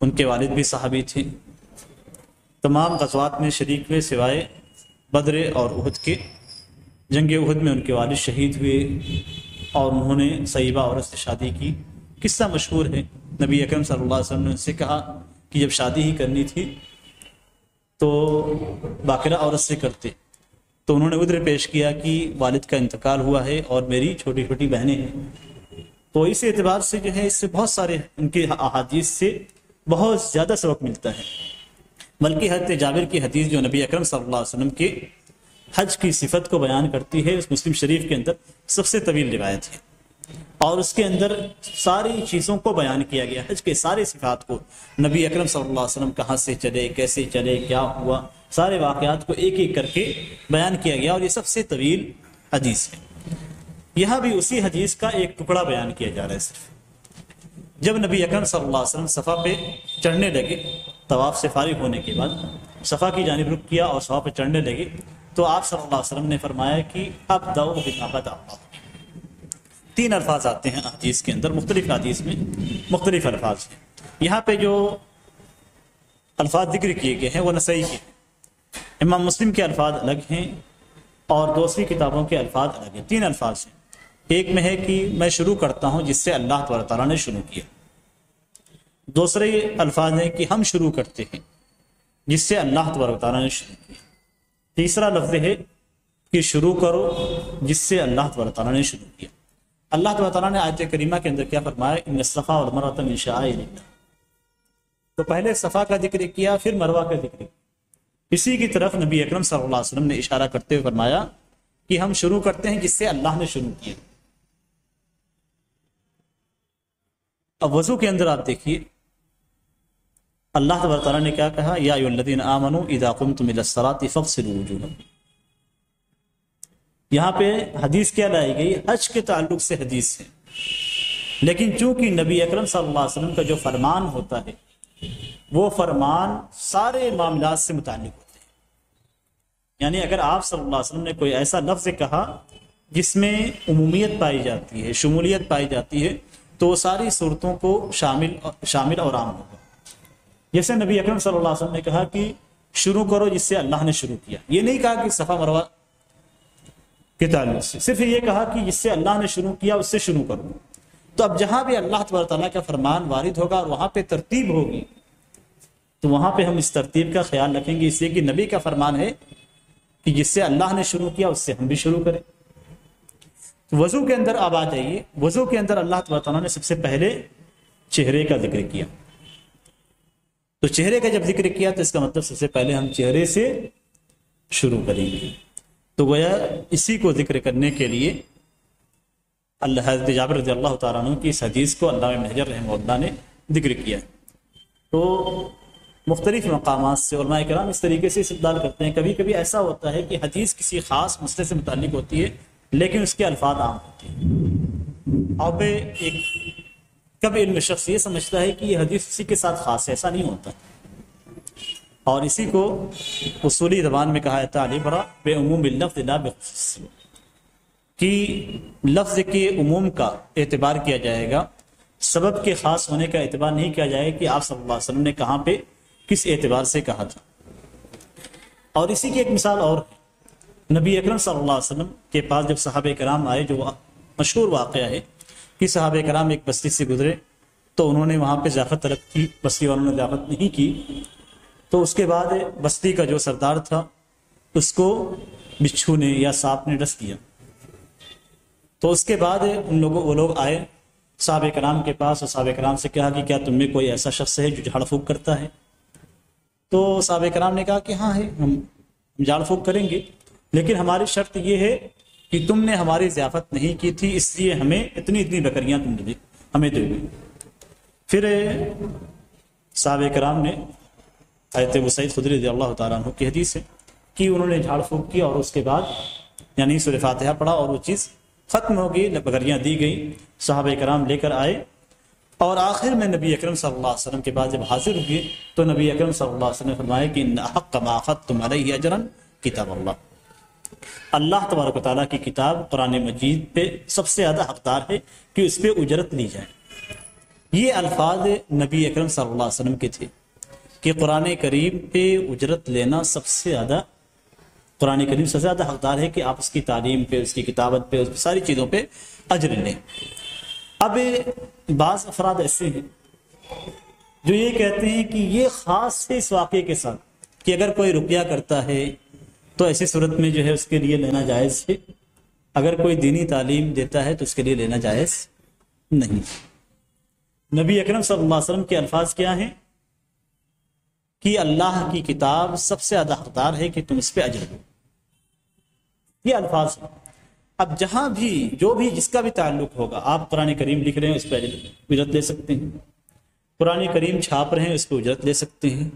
ان کے والد بھی صحابی تھے، تمام غزوات میں شریک ہوئے سوائے بدر اور احد کے۔ جنگ احد میں ان کے والد شہید ہوئے اور انہوں نے صیبہ عورت سے شادی کی۔ قصہ مشہور ہے، نبی اکرم صلی اللہ علیہ وسلم نے ان سے کہا کہ جب شادی ہی کرنی تھی تو باقرہ عورت سے کرتے، تو انہوں نے عذر پیش کیا کہ والد کا انتقال ہوا ہے اور میری چھوٹی چھوٹی بہنیں ہیں۔ تو اس اعتبار سے جو ہے اس سے بہت سارے ان کی احادیث سے بہت زیادہ سبق ملتا ہے، بلکہ حضرت جابر کی حدیث جو نبی اکرم صلی اللہ علیہ وسلم کے حج کی صفت کو بیان کرتی ہے، اس مسلم شریف کے اندر سب سے طویل روایت ہے۔ اور اس کے اندر ساری چیزوں کو بیان کیا گیا، حج کے سارے صفات کو، نبی اکرم صلی اللہ علیہ وسلم کہاں سے چلے، کیسے چلے، کیا ہوا، سارے واقعات کو ایک ایک کر کے بیان کیا گیا، اور یہ سب سے طویل حدیث ہے۔ یہاں بھی اسی حدیث کا ایک ٹکڑا بیان کیا جا رہا ہے صرف۔ جب نبی اکرم صلی اللہ علیہ وسلم صفا پہ چڑھنے لگے، طواف سے فارغ ہونے کے بعد صفا کی جانب رخ کیا اور صفا پہ چڑھنے لگے، تو آپ صلی اللہ علیہ وسلم نے فرمایا کہ اب دو بما بدا اللہ۔ 3 الفاظ آتے ہیں حدیث کے اندر، مختلف حدیث میں مختلف الفاظ ہیں۔ یہاں پہ جو الفاظ ذکر کیے گئے ہیں وہ نسائی کے ہیں، امام مسلم کے الفاظ الگ ہیں اور دوسری کتابوں کے الفاظ الگ ہیں۔ 3 الفاظ ہیں، ایک میں ہے کہ میں شروع کرتا ہوں جس سے اللہ تبارک تعالیٰ نے شروع کیا، دوسرے الفاظ ہیں کہ ہم شروع کرتے ہیں جس سے اللہ تبارک تعالیٰ نے شروع کیا، تیسرا لفظ ہے کہ شروع کرو جس سے اللہ تبارک تعالیٰ نے شروع کیا۔ اللہ تبارک تعالیٰ نے آیت کریمہ کے اندر کیا فرمایا، ان الصفا والمروۃ من شعائر اللہ، تو پہلے صفا کا ذکر کیا، پھر مروہ کا ذکر کیا۔ اسی کی طرف نبی اکرم صلی اللہ علیہ وسلم نے اشارہ کرتے ہوئے فرمایا کہ ہم شروع کرتے ہیں جس سے اللہ نے شروع کیا۔ اب وضو کے اندر آپ دیکھیے اللہ تبارک تعالیٰ نے کیا کہا، یا ایھا الذین آمنوا اذا قمتم الی الصلاۃ فاغسلوا وجوہکم۔ یہاں پہ حدیث کیا لائی گئی، حج کے تعلق سے حدیث ہے، لیکن چونکہ نبی اکرم صلی اللہ علیہ وسلم کا جو فرمان ہوتا ہے وہ فرمان سارے معاملات سے متعلق ہوتے ہیں، یعنی اگر آپ صلی اللہ علیہ وسلم نے کوئی ایسا لفظ کہا جس میں عمومیت پائی جاتی ہے، شمولیت پائی جاتی ہے، تو وہ ساری صورتوں کو شامل اور عام ہوگا۔ جیسے نبی اکرم صلی اللہ علیہ وسلم نے کہا کہ شروع کرو جس سے اللہ نے شروع کیا، یہ نہیں کہا کہ صفا مروہ کے تعلق سے، صرف یہ کہا کہ جس سے اللہ نے شروع کیا اس سے شروع کرو۔ تو اب جہاں بھی اللہ تبارک تعالیٰ کا فرمان وارد ہوگا اور وہاں پہ ترتیب ہوگی تو وہاں پہ ہم اس ترتیب کا خیال رکھیں گے، اس لیے کہ نبی کا فرمان ہے کہ جس سے اللہ نے شروع کیا اس سے ہم بھی شروع کریں۔ وضو کے اندر اب آ جائیے، وضو کے اندر اللہ تبارک تعالیٰ نے سب سے پہلے چہرے کا ذکر کیا، تو چہرے کا جب ذکر کیا تو اس کا مطلب سب سے پہلے ہم چہرے سے شروع کریں گے۔ تو گویا اسی کو ذکر کرنے کے لیے اللہ حضرت جابر رضی اللہ تعالیٰ عنہ کی اس حدیث کو علامہ ابن حجر رحمہ اللہ نے ذکر کیا۔ تو مختلف مقامات سے علماء کرام اس طریقے سے استدلال کرتے ہیں، کبھی کبھی ایسا ہوتا ہے کہ حدیث کسی خاص مسئلے سے متعلق ہوتی ہے لیکن اس کے الفاظ عام ہوتے ہیں، اب ایک کب علم شخص یہ سمجھتا ہے کہ یہ حدیث اسی کے ساتھ خاص ہے، ایسا نہیں ہوتا، اور اسی کو اصولی زبان میں کہا جاتا ہے عبرہ بعموم اللفظ لا بخصوص، کہ لفظ کے عموم کا اعتبار کیا جائے گا، سبب کے خاص ہونے کا اعتبار نہیں کیا جائے کہ آپ صلی اللہ علیہ وسلم نے کہاں پہ کس اعتبار سے کہا تھا۔ اور اسی کی ایک مثال اور ہے، نبی اکرم صلی اللہ علیہ وسلم کے پاس جب صحابہ کرام آئے، جو مشہور واقعہ ہے کہ صحابہ کرام ایک بستی سے گزرے تو انہوں نے وہاں پہ ضیافت طلب کی، بستی والوں نے ضیافت نہیں کی، تو اس کے بعد بستی کا جو سردار تھا اس کو بچھو نے یا سانپ نے ڈس دیا، تو اس کے بعد وہ لوگ آئے صحابہ کرام کے پاس اور صحابہ کرام سے کہا کہ کیا تم میں کوئی ایسا شخص ہے جو جھاڑ پھونک کرتا ہے؟ تو صحابہ کرام نے کہا کہ ہاں ہے، ہم جھاڑ پھونک کریں گے، لیکن ہماری شرط یہ ہے کہ تم نے ہماری ضیافت نہیں کی تھی، اس لیے ہمیں اتنی بکریاں تم نے ہمیں دے گی۔ پھر صحابہ کرام نے حضرت ابو سعید خدری رضی اللہ تعالیٰ عنہ کی حدیث ہے کہ انہوں نے جھاڑ پھونک کی اور اس کے بعد یعنی سورہ فاتحہ پڑھا اور وہ چیز ختم ہو گئی، بکریاں دی گئی، صحابہ کرام لے کر آئے، اور آخر میں نبی اکرم صلی اللہ علیہ وسلم کے بعد جب حاضر ہوئے تو نبی اکرم صلی اللہ علیہ وسلم نے فرمایا کہ ان احق ما اخذتم علیہ اجرا کتاب اللہ تبارک و تعالیٰ کی کتاب قرآن مجید پہ سب سے زیادہ حقدار ہے کہ اس پہ اجرت لی جائے۔ یہ الفاظ نبی اکرم صلی اللہ علیہ وسلم کے تھے کہ قرآن کریم پہ اجرت لینا سب سے زیادہ، قرآن کریم سب سے زیادہ حقدار ہے کہ آپ اس کی تعلیم پہ، اس کی کتابت پہ، اس پہ ساری چیزوں پہ اجر لیں۔ اب بعض افراد ایسے ہیں جو یہ کہتے ہیں کہ یہ خاص ہے اس واقعے کے ساتھ کہ اگر کوئی رقیہ کرتا ہے تو ایسی صورت میں جو ہے اس کے لیے لینا جائز ہے، اگر کوئی دینی تعلیم دیتا ہے تو اس کے لیے لینا جائز نہیں۔ نبی اکرم صلی اللہ علیہ وسلم کے الفاظ کیا ہیں کہ اللہ کی کتاب سب سے زیادہ حقدار ہے کہ تم اس پہ اجر دو، یہ الفاظ ہیں۔ اب جہاں بھی جو بھی جس کا بھی تعلق ہوگا، آپ قرآن کریم لکھ رہے ہیں اس پہ اجرت لے سکتے ہیں، قرآن کریم چھاپ رہے ہیں اس پہ اجرت لے سکتے ہیں،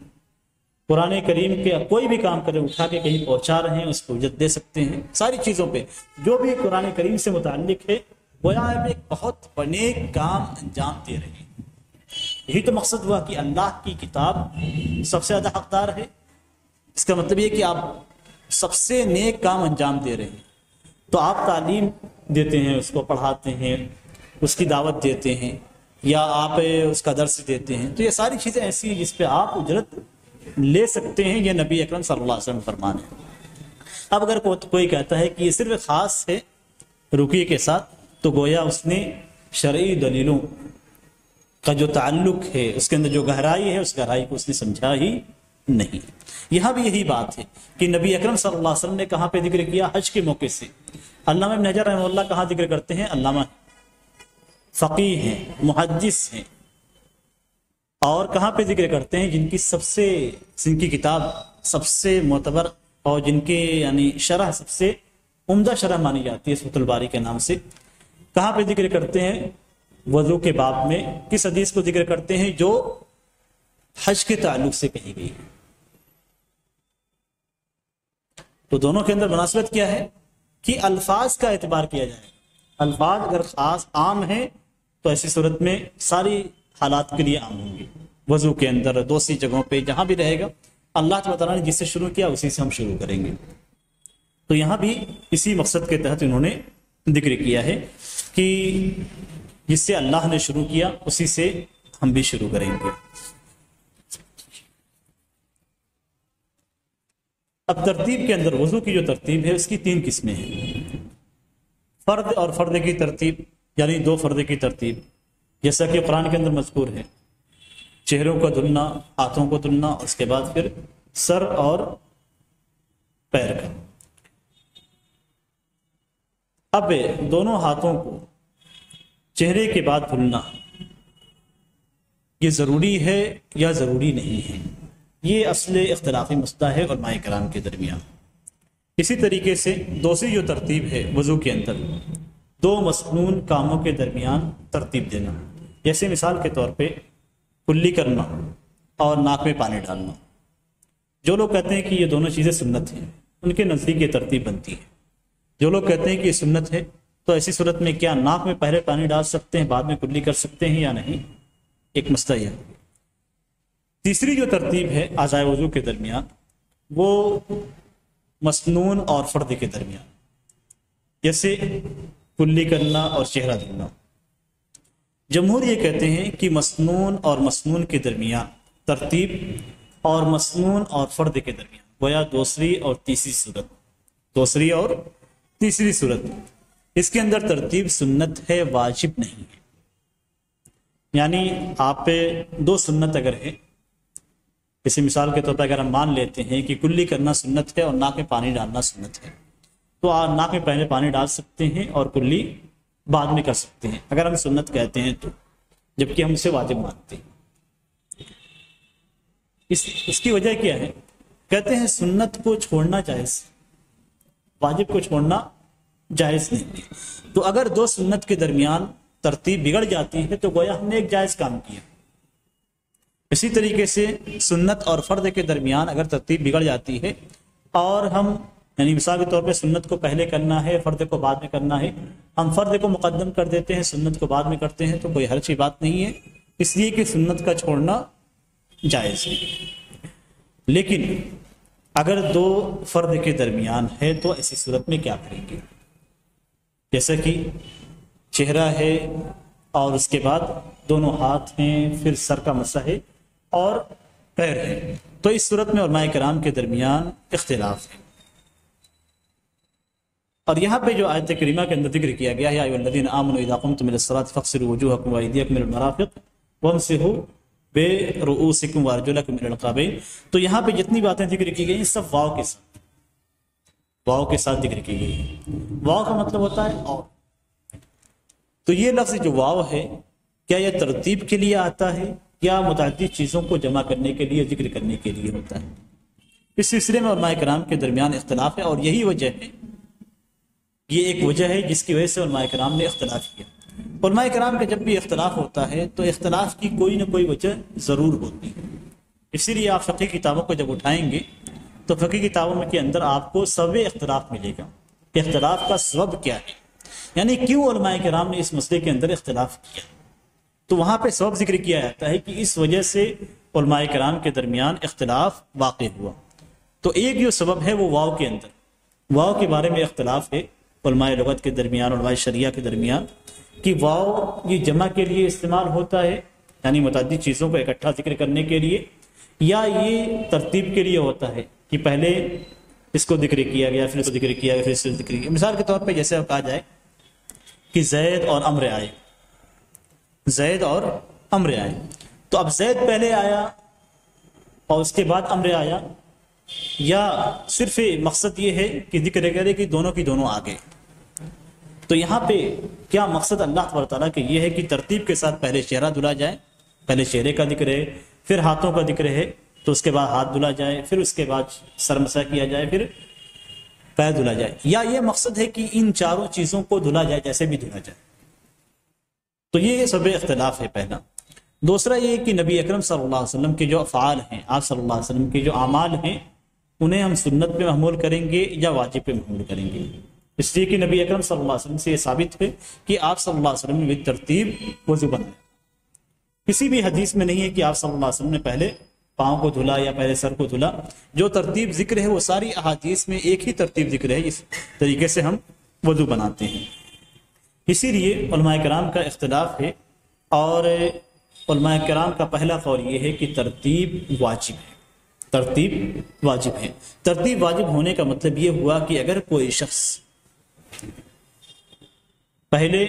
قرآن کریم کے کوئی بھی کام کرے اٹھا کے کہیں پہنچا رہے ہیں اس پہ اجرت دے سکتے ہیں. ساری چیزوں پہ جو بھی قرآن کریم سے متعلق ہے گویا آپ ایک بہت بڑے کام انجام دے رہے ہیں. یہی تو مقصد ہوا کہ اللہ کی کتاب سب سے زیادہ حقدار ہے. اس کا مطلب یہ کہ آپ سب سے نیک کام انجام دے رہے ہیں. تو آپ تعلیم دیتے ہیں، اس کو پڑھاتے ہیں، اس کی دعوت دیتے ہیں، یا آپ اس کا درس دیتے ہیں، تو یہ ساری چیزیں ایسی ہیں جس پہ آپ اجرت لے سکتے ہیں. یہ نبی اکرم صلی اللہ علیہ وسلم فرمان ہے. اب اگر کوئی کہتا ہے کہ یہ صرف خاص ہے رقیے کے ساتھ، تو گویا اس نے شرعی دلیلوں کا جو تعلق ہے، اس کے اندر جو گہرائی ہے، اس گہرائی کو اس نے سمجھا ہی نہیں. یہاں بھی یہی بات ہے کہ نبی اکرم صلی اللہ علیہ وسلم نے کہاں پہ ذکر کیا؟ حج کے موقع سے. علامہ ابن حجر رحمہ اللہ کہاں ذکر کرتے ہیں؟ علامہ فقیہ ہیں، محدث ہیں، اور کہاں پہ ذکر کرتے ہیں؟ جن کی کتاب سب سے معتبر اور جن کے یعنی شرح سب سے عمدہ شرح مانی جاتی ہے فتح الباری کے نام سے. کہاں پہ ذکر کرتے ہیں؟ وضو کے باب میں. کس حدیث کو ذکر کرتے ہیں؟ جو حج کے تعلق سے کہی گئی. تو دونوں کے اندر مناسبت کیا ہے کہ الفاظ کا اعتبار کیا جائے. الفاظ اگر خاص عام ہیں تو ایسی صورت میں ساری حالات کے لیے عام ہوں گے. وضو کے اندر، دوسری جگہوں پہ، جہاں بھی رہے گا اللہ تعالیٰ نے جس سے شروع کیا اسی سے ہم شروع کریں گے. تو یہاں بھی اسی مقصد کے تحت انہوں نے ذکر کیا ہے کہ جس سے اللہ نے شروع کیا اسی سے ہم بھی شروع کریں گے. اب ترتیب کے اندر وضو کی جو ترتیب ہے اس کی 3 قسمیں ہیں. فرد اور فرد کی ترتیب، یعنی 2 فرد کی ترتیب، جیسا کہ قرآن کے اندر مذکور ہے. چہروں کو دھلنا، ہاتھوں کو دھلنا، اس کے بعد پھر سر اور پیر کا. اب دونوں ہاتھوں کو چہرے کے بعد دھلنا یہ ضروری ہے یا ضروری نہیں ہے، یہ اصل اختلافی مسئلہ ہے علماء کرام کے درمیان. اسی طریقے سے دوسری جو ترتیب ہے وضو کے اندر 2 مسنون کاموں کے درمیان ترتیب دینا، جیسے مثال کے طور پہ کلی کرنا اور ناک میں پانی ڈالنا. جو لوگ کہتے ہیں کہ یہ دونوں چیزیں سنت ہیں ان کے نزدیک یہ ترتیب بنتی ہے. جو لوگ کہتے ہیں کہ یہ سنت ہے تو ایسی صورت میں کیا ناک میں پہلے پانی ڈال سکتے ہیں بعد میں کلی کر سکتے ہیں یا نہیں، ایک مسئلہ یہ ہے. تیسری جو ترتیب ہے اعضاء وضو کے درمیان وہ مسنون اور فرد کے درمیان، جیسے کلی کرنا اور چہرہ دھلنا. جمہور یہ کہتے ہیں کہ مسنون اور مسنون کے درمیان ترتیب اور مسنون اور فرد کے درمیان گویا دوسری اور تیسری صورت اس کے اندر ترتیب سنت ہے، واجب نہیں ہے. یعنی آپ پہ 2 سنت اگر ہے، اسی مثال کے طور پر اگر ہم مان لیتے ہیں کہ کلی کرنا سنت ہے اور ناک میں پانی ڈالنا سنت ہے، تو آپ ناک میں پہلے پانی ڈال سکتے ہیں اور کلی بعد میں کر سکتے ہیں اگر ہم سنت کہتے ہیں تو، جبکہ ہم اسے واجب مانتے ہیں. اس کی وجہ کیا ہے؟ کہتے ہیں سنت کو چھوڑنا جائز، واجب کو چھوڑنا جائز نہیں ہے. تو اگر 2 سنت کے درمیان ترتیب بگڑ جاتی ہے تو گویا ہم نے ایک جائز کام کیا. اسی طریقے سے سنت اور فرد کے درمیان اگر ترتیب بگڑ جاتی ہے اور ہم یعنی مثال کے طور پہ سنت کو پہلے کرنا ہے فرد کو بعد میں کرنا ہے، ہم فرد کو مقدم کر دیتے ہیں سنت کو بعد میں کرتے ہیں، تو کوئی حرج کی بات نہیں ہے، اس لیے کہ سنت کا چھوڑنا جائز ہے. لیکن اگر 2 فرد کے درمیان ہے تو ایسی صورت میں کیا کریں گے؟ جیسا کہ چہرہ ہے اور اس کے بعد دونوں ہاتھ ہیں، پھر سر کا مسح ہے اور پیر ہے، تو اس صورت میں علماء کرام کے درمیان اختلاف ہے. اور یہاں پہ جو آیت کریمہ کے اندر ذکر کیا گیا ہے یا ایھا الذین آمنوا اذا قمتم الى الصلاۃ فاغسلوا وجوہکم وایدیکم الى المرافق وامسحوا برؤوسکم وارجلکم الى الکعبین، تو یہاں پہ جتنی باتیں ذکر کی گئی ہیں سب واو کے ساتھ ذکر کی گئی ہیں. واو کا مطلب ہوتا ہے اور. تو یہ لفظ جو واو ہے کیا یہ ترتیب کے لیے آتا ہے یا متعدد چیزوں کو جمع کرنے کے لیے ذکر کرنے کے لیے ہوتا ہے؟ اس سلسلے میں علماء کرام کے درمیان اختلاف ہے، اور یہی وجہ ہے یہ ایک وجہ ہے جس کی وجہ سے علماء کرام نے اختلاف کیا۔ علماء کرام کا جب بھی اختلاف ہوتا ہے تو اختلاف کی کوئی نہ کوئی وجہ ضرور ہوتی ہے، اسی لیے آپ فقہ کتابوں کو جب اٹھائیں گے تو فقہ کتابوں کے اندر آپ کو سبب اختلاف ملے گا، اختلاف کا سبب کیا ہے، یعنی کیوں علماء کرام نے اس مسئلے کے اندر اختلاف کیا، تو وہاں پہ سبب ذکر کیا جاتا ہے کہ اس وجہ سے علماء کرام کے درمیان اختلاف واقع ہوا۔ تو ایک جو سبب ہے وہ واو کے اندر، واو کے بارے میں اختلاف ہے علماء لغت کے درمیان، علماء شریعہ کے درمیان، کہ واو یہ جمع کے لیے استعمال ہوتا ہے، یعنی متعدد چیزوں کو اکٹھا ذکر کرنے کے لیے، یا یہ ترتیب کے لیے ہوتا ہے کہ پہلے اس کو ذکر کیا گیا، پھر اس کو ذکر کیا گیا، پھر اس کو ذکر کیا گیا۔ مثال کے طور پہ جیسے کہا جائے کہ زید اور عمرو آئے، زید اور عمرو آئے، تو اب زید پہلے آیا اور اس کے بعد عمرو آیا، یا صرف مقصد یہ ہے کہ ذکر کرے کہ دونوں کی دونوں آ گئے۔ تو یہاں پہ کیا مقصد اللہ تبارک تعالیٰ کہ یہ ہے کہ ترتیب کے ساتھ پہلے چہرہ دھلا جائے، پہلے چہرے کا ذکر ہے، پھر ہاتھوں کا ذکر ہے، تو اس کے بعد ہاتھ دھلا جائے، پھر اس کے بعد سر مسح کیا جائے، پھر پیر دھلا جائے، یا یہ مقصد ہے کہ ان چاروں چیزوں کو دھلا جائے جیسے بھی دھلا جائے۔ تو یہ سب اختلاف ہے پہلا۔ دوسرا یہ کہ نبی اکرم صلی اللہ علیہ وسلم کے جو افعال ہیں، آپ صلی اللہ علیہ وسلم کے جو اعمال ہیں، انہیں ہم سنت پہ محمول کریں گے یا واجب پہ محمول کریں گے، اس لیے کہ نبی اکرم صلی اللہ علیہ وسلم سے یہ ثابت ہے کہ آپ صلی اللہ علیہ وسلم نے بالترتیب وضو بنایا۔ کسی بھی حدیث میں نہیں ہے کہ آپ صلی اللہ علیہ وسلم نے پہلے پاؤں کو دھلا یا پہلے سر کو دھلا۔ جو ترتیب ذکر ہے وہ ساری احادیث میں ایک ہی ترتیب ذکر ہے، اس طریقے سے ہم وضو بناتے ہیں۔ اسی لیے علماء کرام کا اختلاف ہے، اور علماء کرام کا پہلا قول یہ ہے کہ ترتیب واجب ہے، ترتیب واجب ہے۔ ترتیب واجب ہونے کا مطلب یہ ہوا کہ اگر کوئی شخص پہلے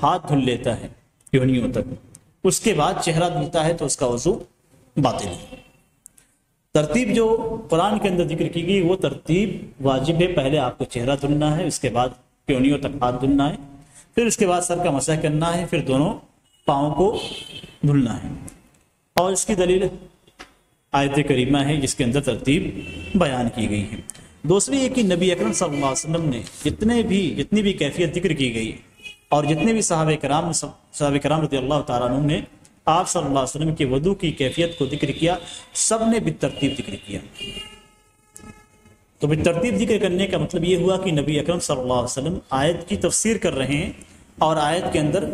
ہاتھ دھل لیتا ہے یونیوں تک، اس کے بعد چہرہ دھلتا ہے تو اس کا وضو باطل ہے۔ ترتیب جو قرآن کے اندر ذکر کی گئی وہ ترتیب واجب ہے، پہلے آپ کو چہرہ دھلنا ہے، اس کے بعد پیونیوں تک ہاتھ دھلنا ہے، پھر اس کے بعد سر کا مسح کرنا ہے، پھر دونوں پاؤں کو دھلنا ہے۔ اور اس کی دلیل آیت کریمہ ہے جس کے اندر ترتیب بیان کی گئی ہے۔ دوسری یہ کہ نبی اکرم صلی اللہ علیہ وسلم نے جتنی بھی کیفیت ذکر کی گئی اور جتنے بھی صحابہ کرام رضی اللہ تعالیٰ عنہ نے آپ صلی اللہ علیہ وسلم کے وضو کی کیفیت کو ذکر کیا، سب نے بالترتیب ذکر کیا۔ تو بالترتیب ذکر کرنے کا مطلب یہ ہوا کہ نبی اکرم صلی اللہ علیہ وسلم آیت کی تفسیر کر رہے ہیں، اور آیت کے اندر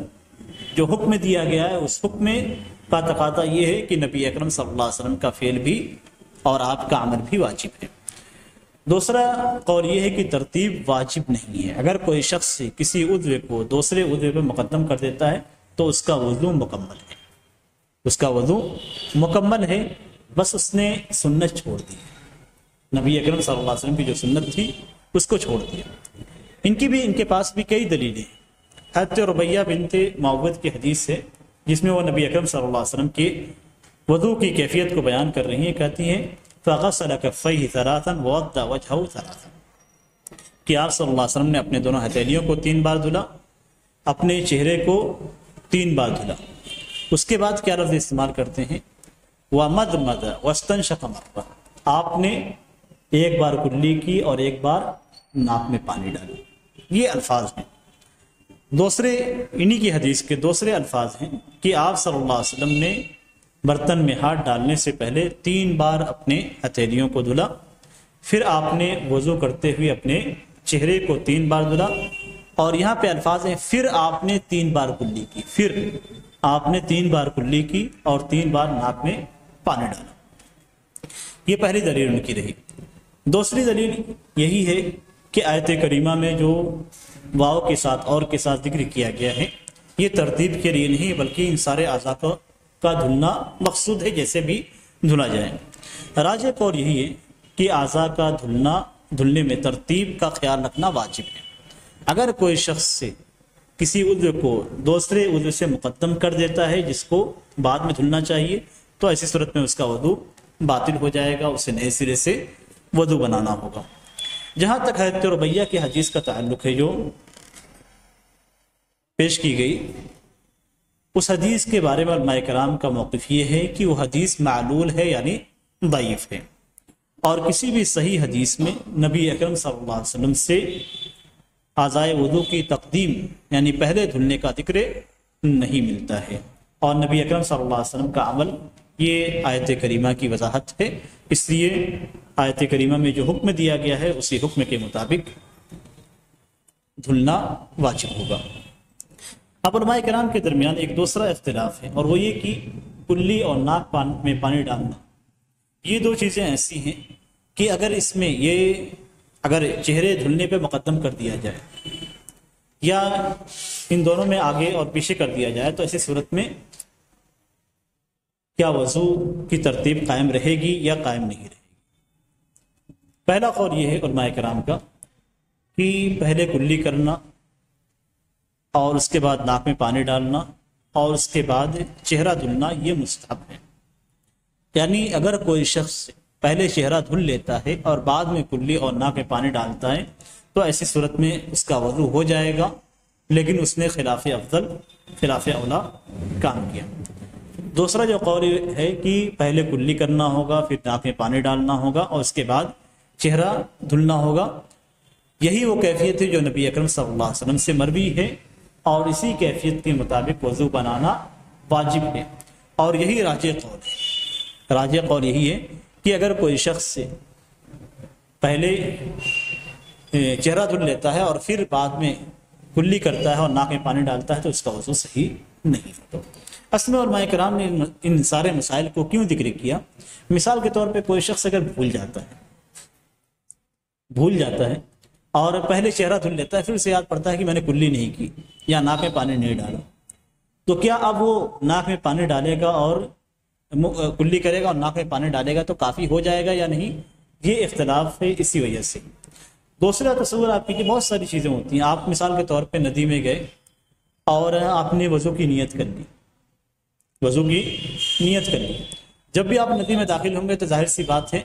جو حکم دیا گیا ہے اس حکم کا تقاضا یہ ہے کہ نبی اکرم صلی اللہ علیہ وسلم کا فعل بھی اور آپ کا عمل بھی واجب ہے۔ دوسرا قول یہ ہے کہ ترتیب واجب نہیں ہے، اگر کوئی شخص کسی عضو کو دوسرے عضو پہ مقدم کر دیتا ہے تو اس کا وضو مکمل ہے، اس کا وضو مکمل ہے، بس اس نے سنت چھوڑ دی، نبی اکرم صلی اللہ علیہ وسلم کی جو سنت تھی اس کو چھوڑ دیا۔ ان کے پاس بھی کئی دلیلیں، حضرت ربیہ بنت معوذ کی حدیث ہے جس میں وہ نبی اکرم صلی اللہ علیہ وسلم کے وضو کی کیفیت کو بیان کر رہی ہیں، کہتی ہیں فغسل کفیہ ثلاثا ووضأ وجہہ ثلاثا، کہ آپ صلی اللہ علیہ وسلم نے اپنے دونوں ہتھیلیوں کو 3 بار دھلا، اپنے چہرے کو 3 بار دھلا۔ اس کے بعد کیا لفظ استعمال کرتے ہیں، ومضمض واستنشق مرة، آپ نے ایک بار کلی کی اور ایک بار ناک میں پانی ڈالا۔ یہ الفاظ ہیں، دوسرے انہی کی حدیث کے دوسرے الفاظ ہیں کہ آپ صلی اللہ علیہ وسلم نے برتن میں ہاتھ ڈالنے سے پہلے 3 بار اپنے ہتھیلیوں کو دھلا، پھر آپ نے وضو کرتے ہوئے اپنے چہرے کو 3 بار دھلا، اور یہاں پہ الفاظ ہیں پھر آپ نے 3 بار کلی کی، پھر آپ نے 3 بار کلی کی اور 3 بار ناک میں پانی ڈالا۔ یہ پہلی دلیل ان کی رہی۔ دوسری دلیل یہی ہے کہ آیت کریمہ میں جو واو کے ساتھ اور کے ساتھ ذکر کیا گیا ہے یہ ترتیب کے لیے نہیں بلکہ ان سارے اعضاء کا دھلنا مقصود ہے، جیسے بھی دھلا جائے۔ راجح قول یہی ہے کہ اعضاء کا دھلنے میں ترتیب کا خیال رکھنا واجب ہے۔ اگر کوئی شخص سے کسی عضو کو دوسرے عضو سے مقدم کر دیتا ہے جس کو بعد میں دھلنا چاہیے، تو ایسی صورت میں اس کا وضو باطل ہو جائے گا، اسے نئے سرے سے وضو بنانا ہوگا۔ جہاں تک حضرت ربیہ کی حدیث کا تعلق ہے جو پیش کی گئی، اس حدیث کے بارے میں علماء کرام کا موقف یہ ہے کہ وہ حدیث معلول ہے، یعنی ضعیف ہے، اور کسی بھی صحیح حدیث میں نبی اکرم صلی اللہ علیہ وسلم سے اعضائے وضو کی تقدیم یعنی پہلے دھلنے کا ذکر نہیں ملتا ہے۔ اور نبی اکرم صلی اللہ علیہ وسلم کا عمل یہ آیت کریمہ کی وضاحت ہے، اس لیے آیت کریمہ میں جو حکم دیا گیا ہے اسی حکم کے مطابق دھلنا واجب ہوگا۔ اب علماء کرام کے درمیان ایک دوسرا اختلاف ہے، اور وہ یہ کہ کلی اور ناک میں پانی ڈالنا، یہ دو چیزیں ایسی ہیں کہ اگر اس میں یہ اگر چہرے دھلنے پہ مقدم کر دیا جائے یا ان دونوں میں آگے اور پیچھے کر دیا جائے تو ایسی صورت میں کیا وضو کی ترتیب قائم رہے گی یا قائم نہیں رہے گی؟ پہلا قول یہ ہے علماء کرام کا کہ پہلے کلی کرنا اور اس کے بعد ناک میں پانی ڈالنا اور اس کے بعد چہرہ دھلنا یہ مستحب ہے۔ یعنی اگر کوئی شخص پہلے چہرہ دھل لیتا ہے اور بعد میں کلی اور ناک میں پانی ڈالتا ہے تو ایسی صورت میں اس کا وضو ہو جائے گا، لیکن اس نے خلاف افضل خلاف اولا کام کیا۔ دوسرا جو قول ہے کہ پہلے کلی کرنا ہوگا، پھر ناک میں پانی ڈالنا ہوگا اور اس کے بعد چہرہ دھلنا ہوگا، یہی وہ کیفیت ہے جو نبی اکرم صلی اللہ علیہ وسلم سے مروی ہے، اور اسی کیفیت کے مطابق وضو بنانا واجب ہے۔ اور یہی راجح قول ہے، راجح قول یہی ہے کہ اگر کوئی شخص سے پہلے چہرہ دھل لیتا ہے اور پھر بعد میں کلی کرتا ہے اور ناک میں پانی ڈالتا ہے تو اس کا وضو صحیح نہیں ہے۔ اصل میں علماء کرام نے ان سارے مسائل کو کیوں ذکر کیا؟ مثال کے طور پہ کوئی شخص اگر بھول جاتا ہے اور پہلے چہرہ دھل لیتا ہے، پھر اسے یاد پڑتا ہے کہ میں نے کلی نہیں کی یا ناک میں پانی نہیں ڈالا، تو کیا اب وہ ناک میں پانی ڈالے گا اور کلی کرے گا اور ناک میں پانی ڈالے گا تو کافی ہو جائے گا یا نہیں؟ یہ اختلاف ہے اسی وجہ سے۔ دوسرا تصور آپ کی بہت ساری چیزیں ہوتی ہیں، آپ مثال کے طور پہ ندی میں گئے اور آپ نے وضو کی نیت کر لی، جب بھی آپ ندی میں داخل ہوں گے تو ظاہر سی بات ہے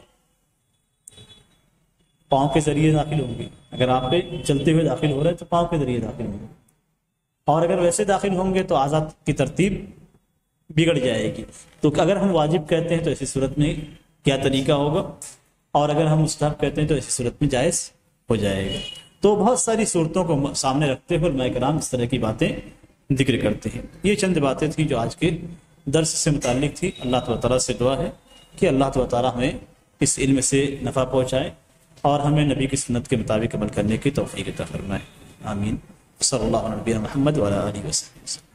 پاؤں کے ذریعے داخل ہوں گے، اگر آپ پہ چلتے ہوئے داخل ہو رہے ہیں تو پاؤں کے ذریعے داخل ہوں گے، اور اگر ویسے داخل ہوں گے تو اعضاء کی ترتیب بگڑ جائے گی۔ تو اگر ہم واجب کہتے ہیں تو ایسی صورت میں کیا طریقہ ہوگا، اور اگر ہم مستحب کہتے ہیں تو ایسی صورت میں جائز ہو جائے گا۔ تو بہت ساری صورتوں کو سامنے رکھتے ہوئے علماء کرام اس طرح کی باتیں ذکر کرتے ہیں۔ یہ چند باتیں تھیں جو آج کے درس سے متعلق تھی۔ اللہ تعالیٰ سے دعا ہے کہ اللہ تعالیٰ ہمیں اس علم سے نفع پہنچائے اور ہمیں نبی کی سنت کے مطابق عمل کرنے کی توفیق عطا فرمائے۔ آمین۔ صلی اللہ علیہ محمد وعلی آلہ وسلم۔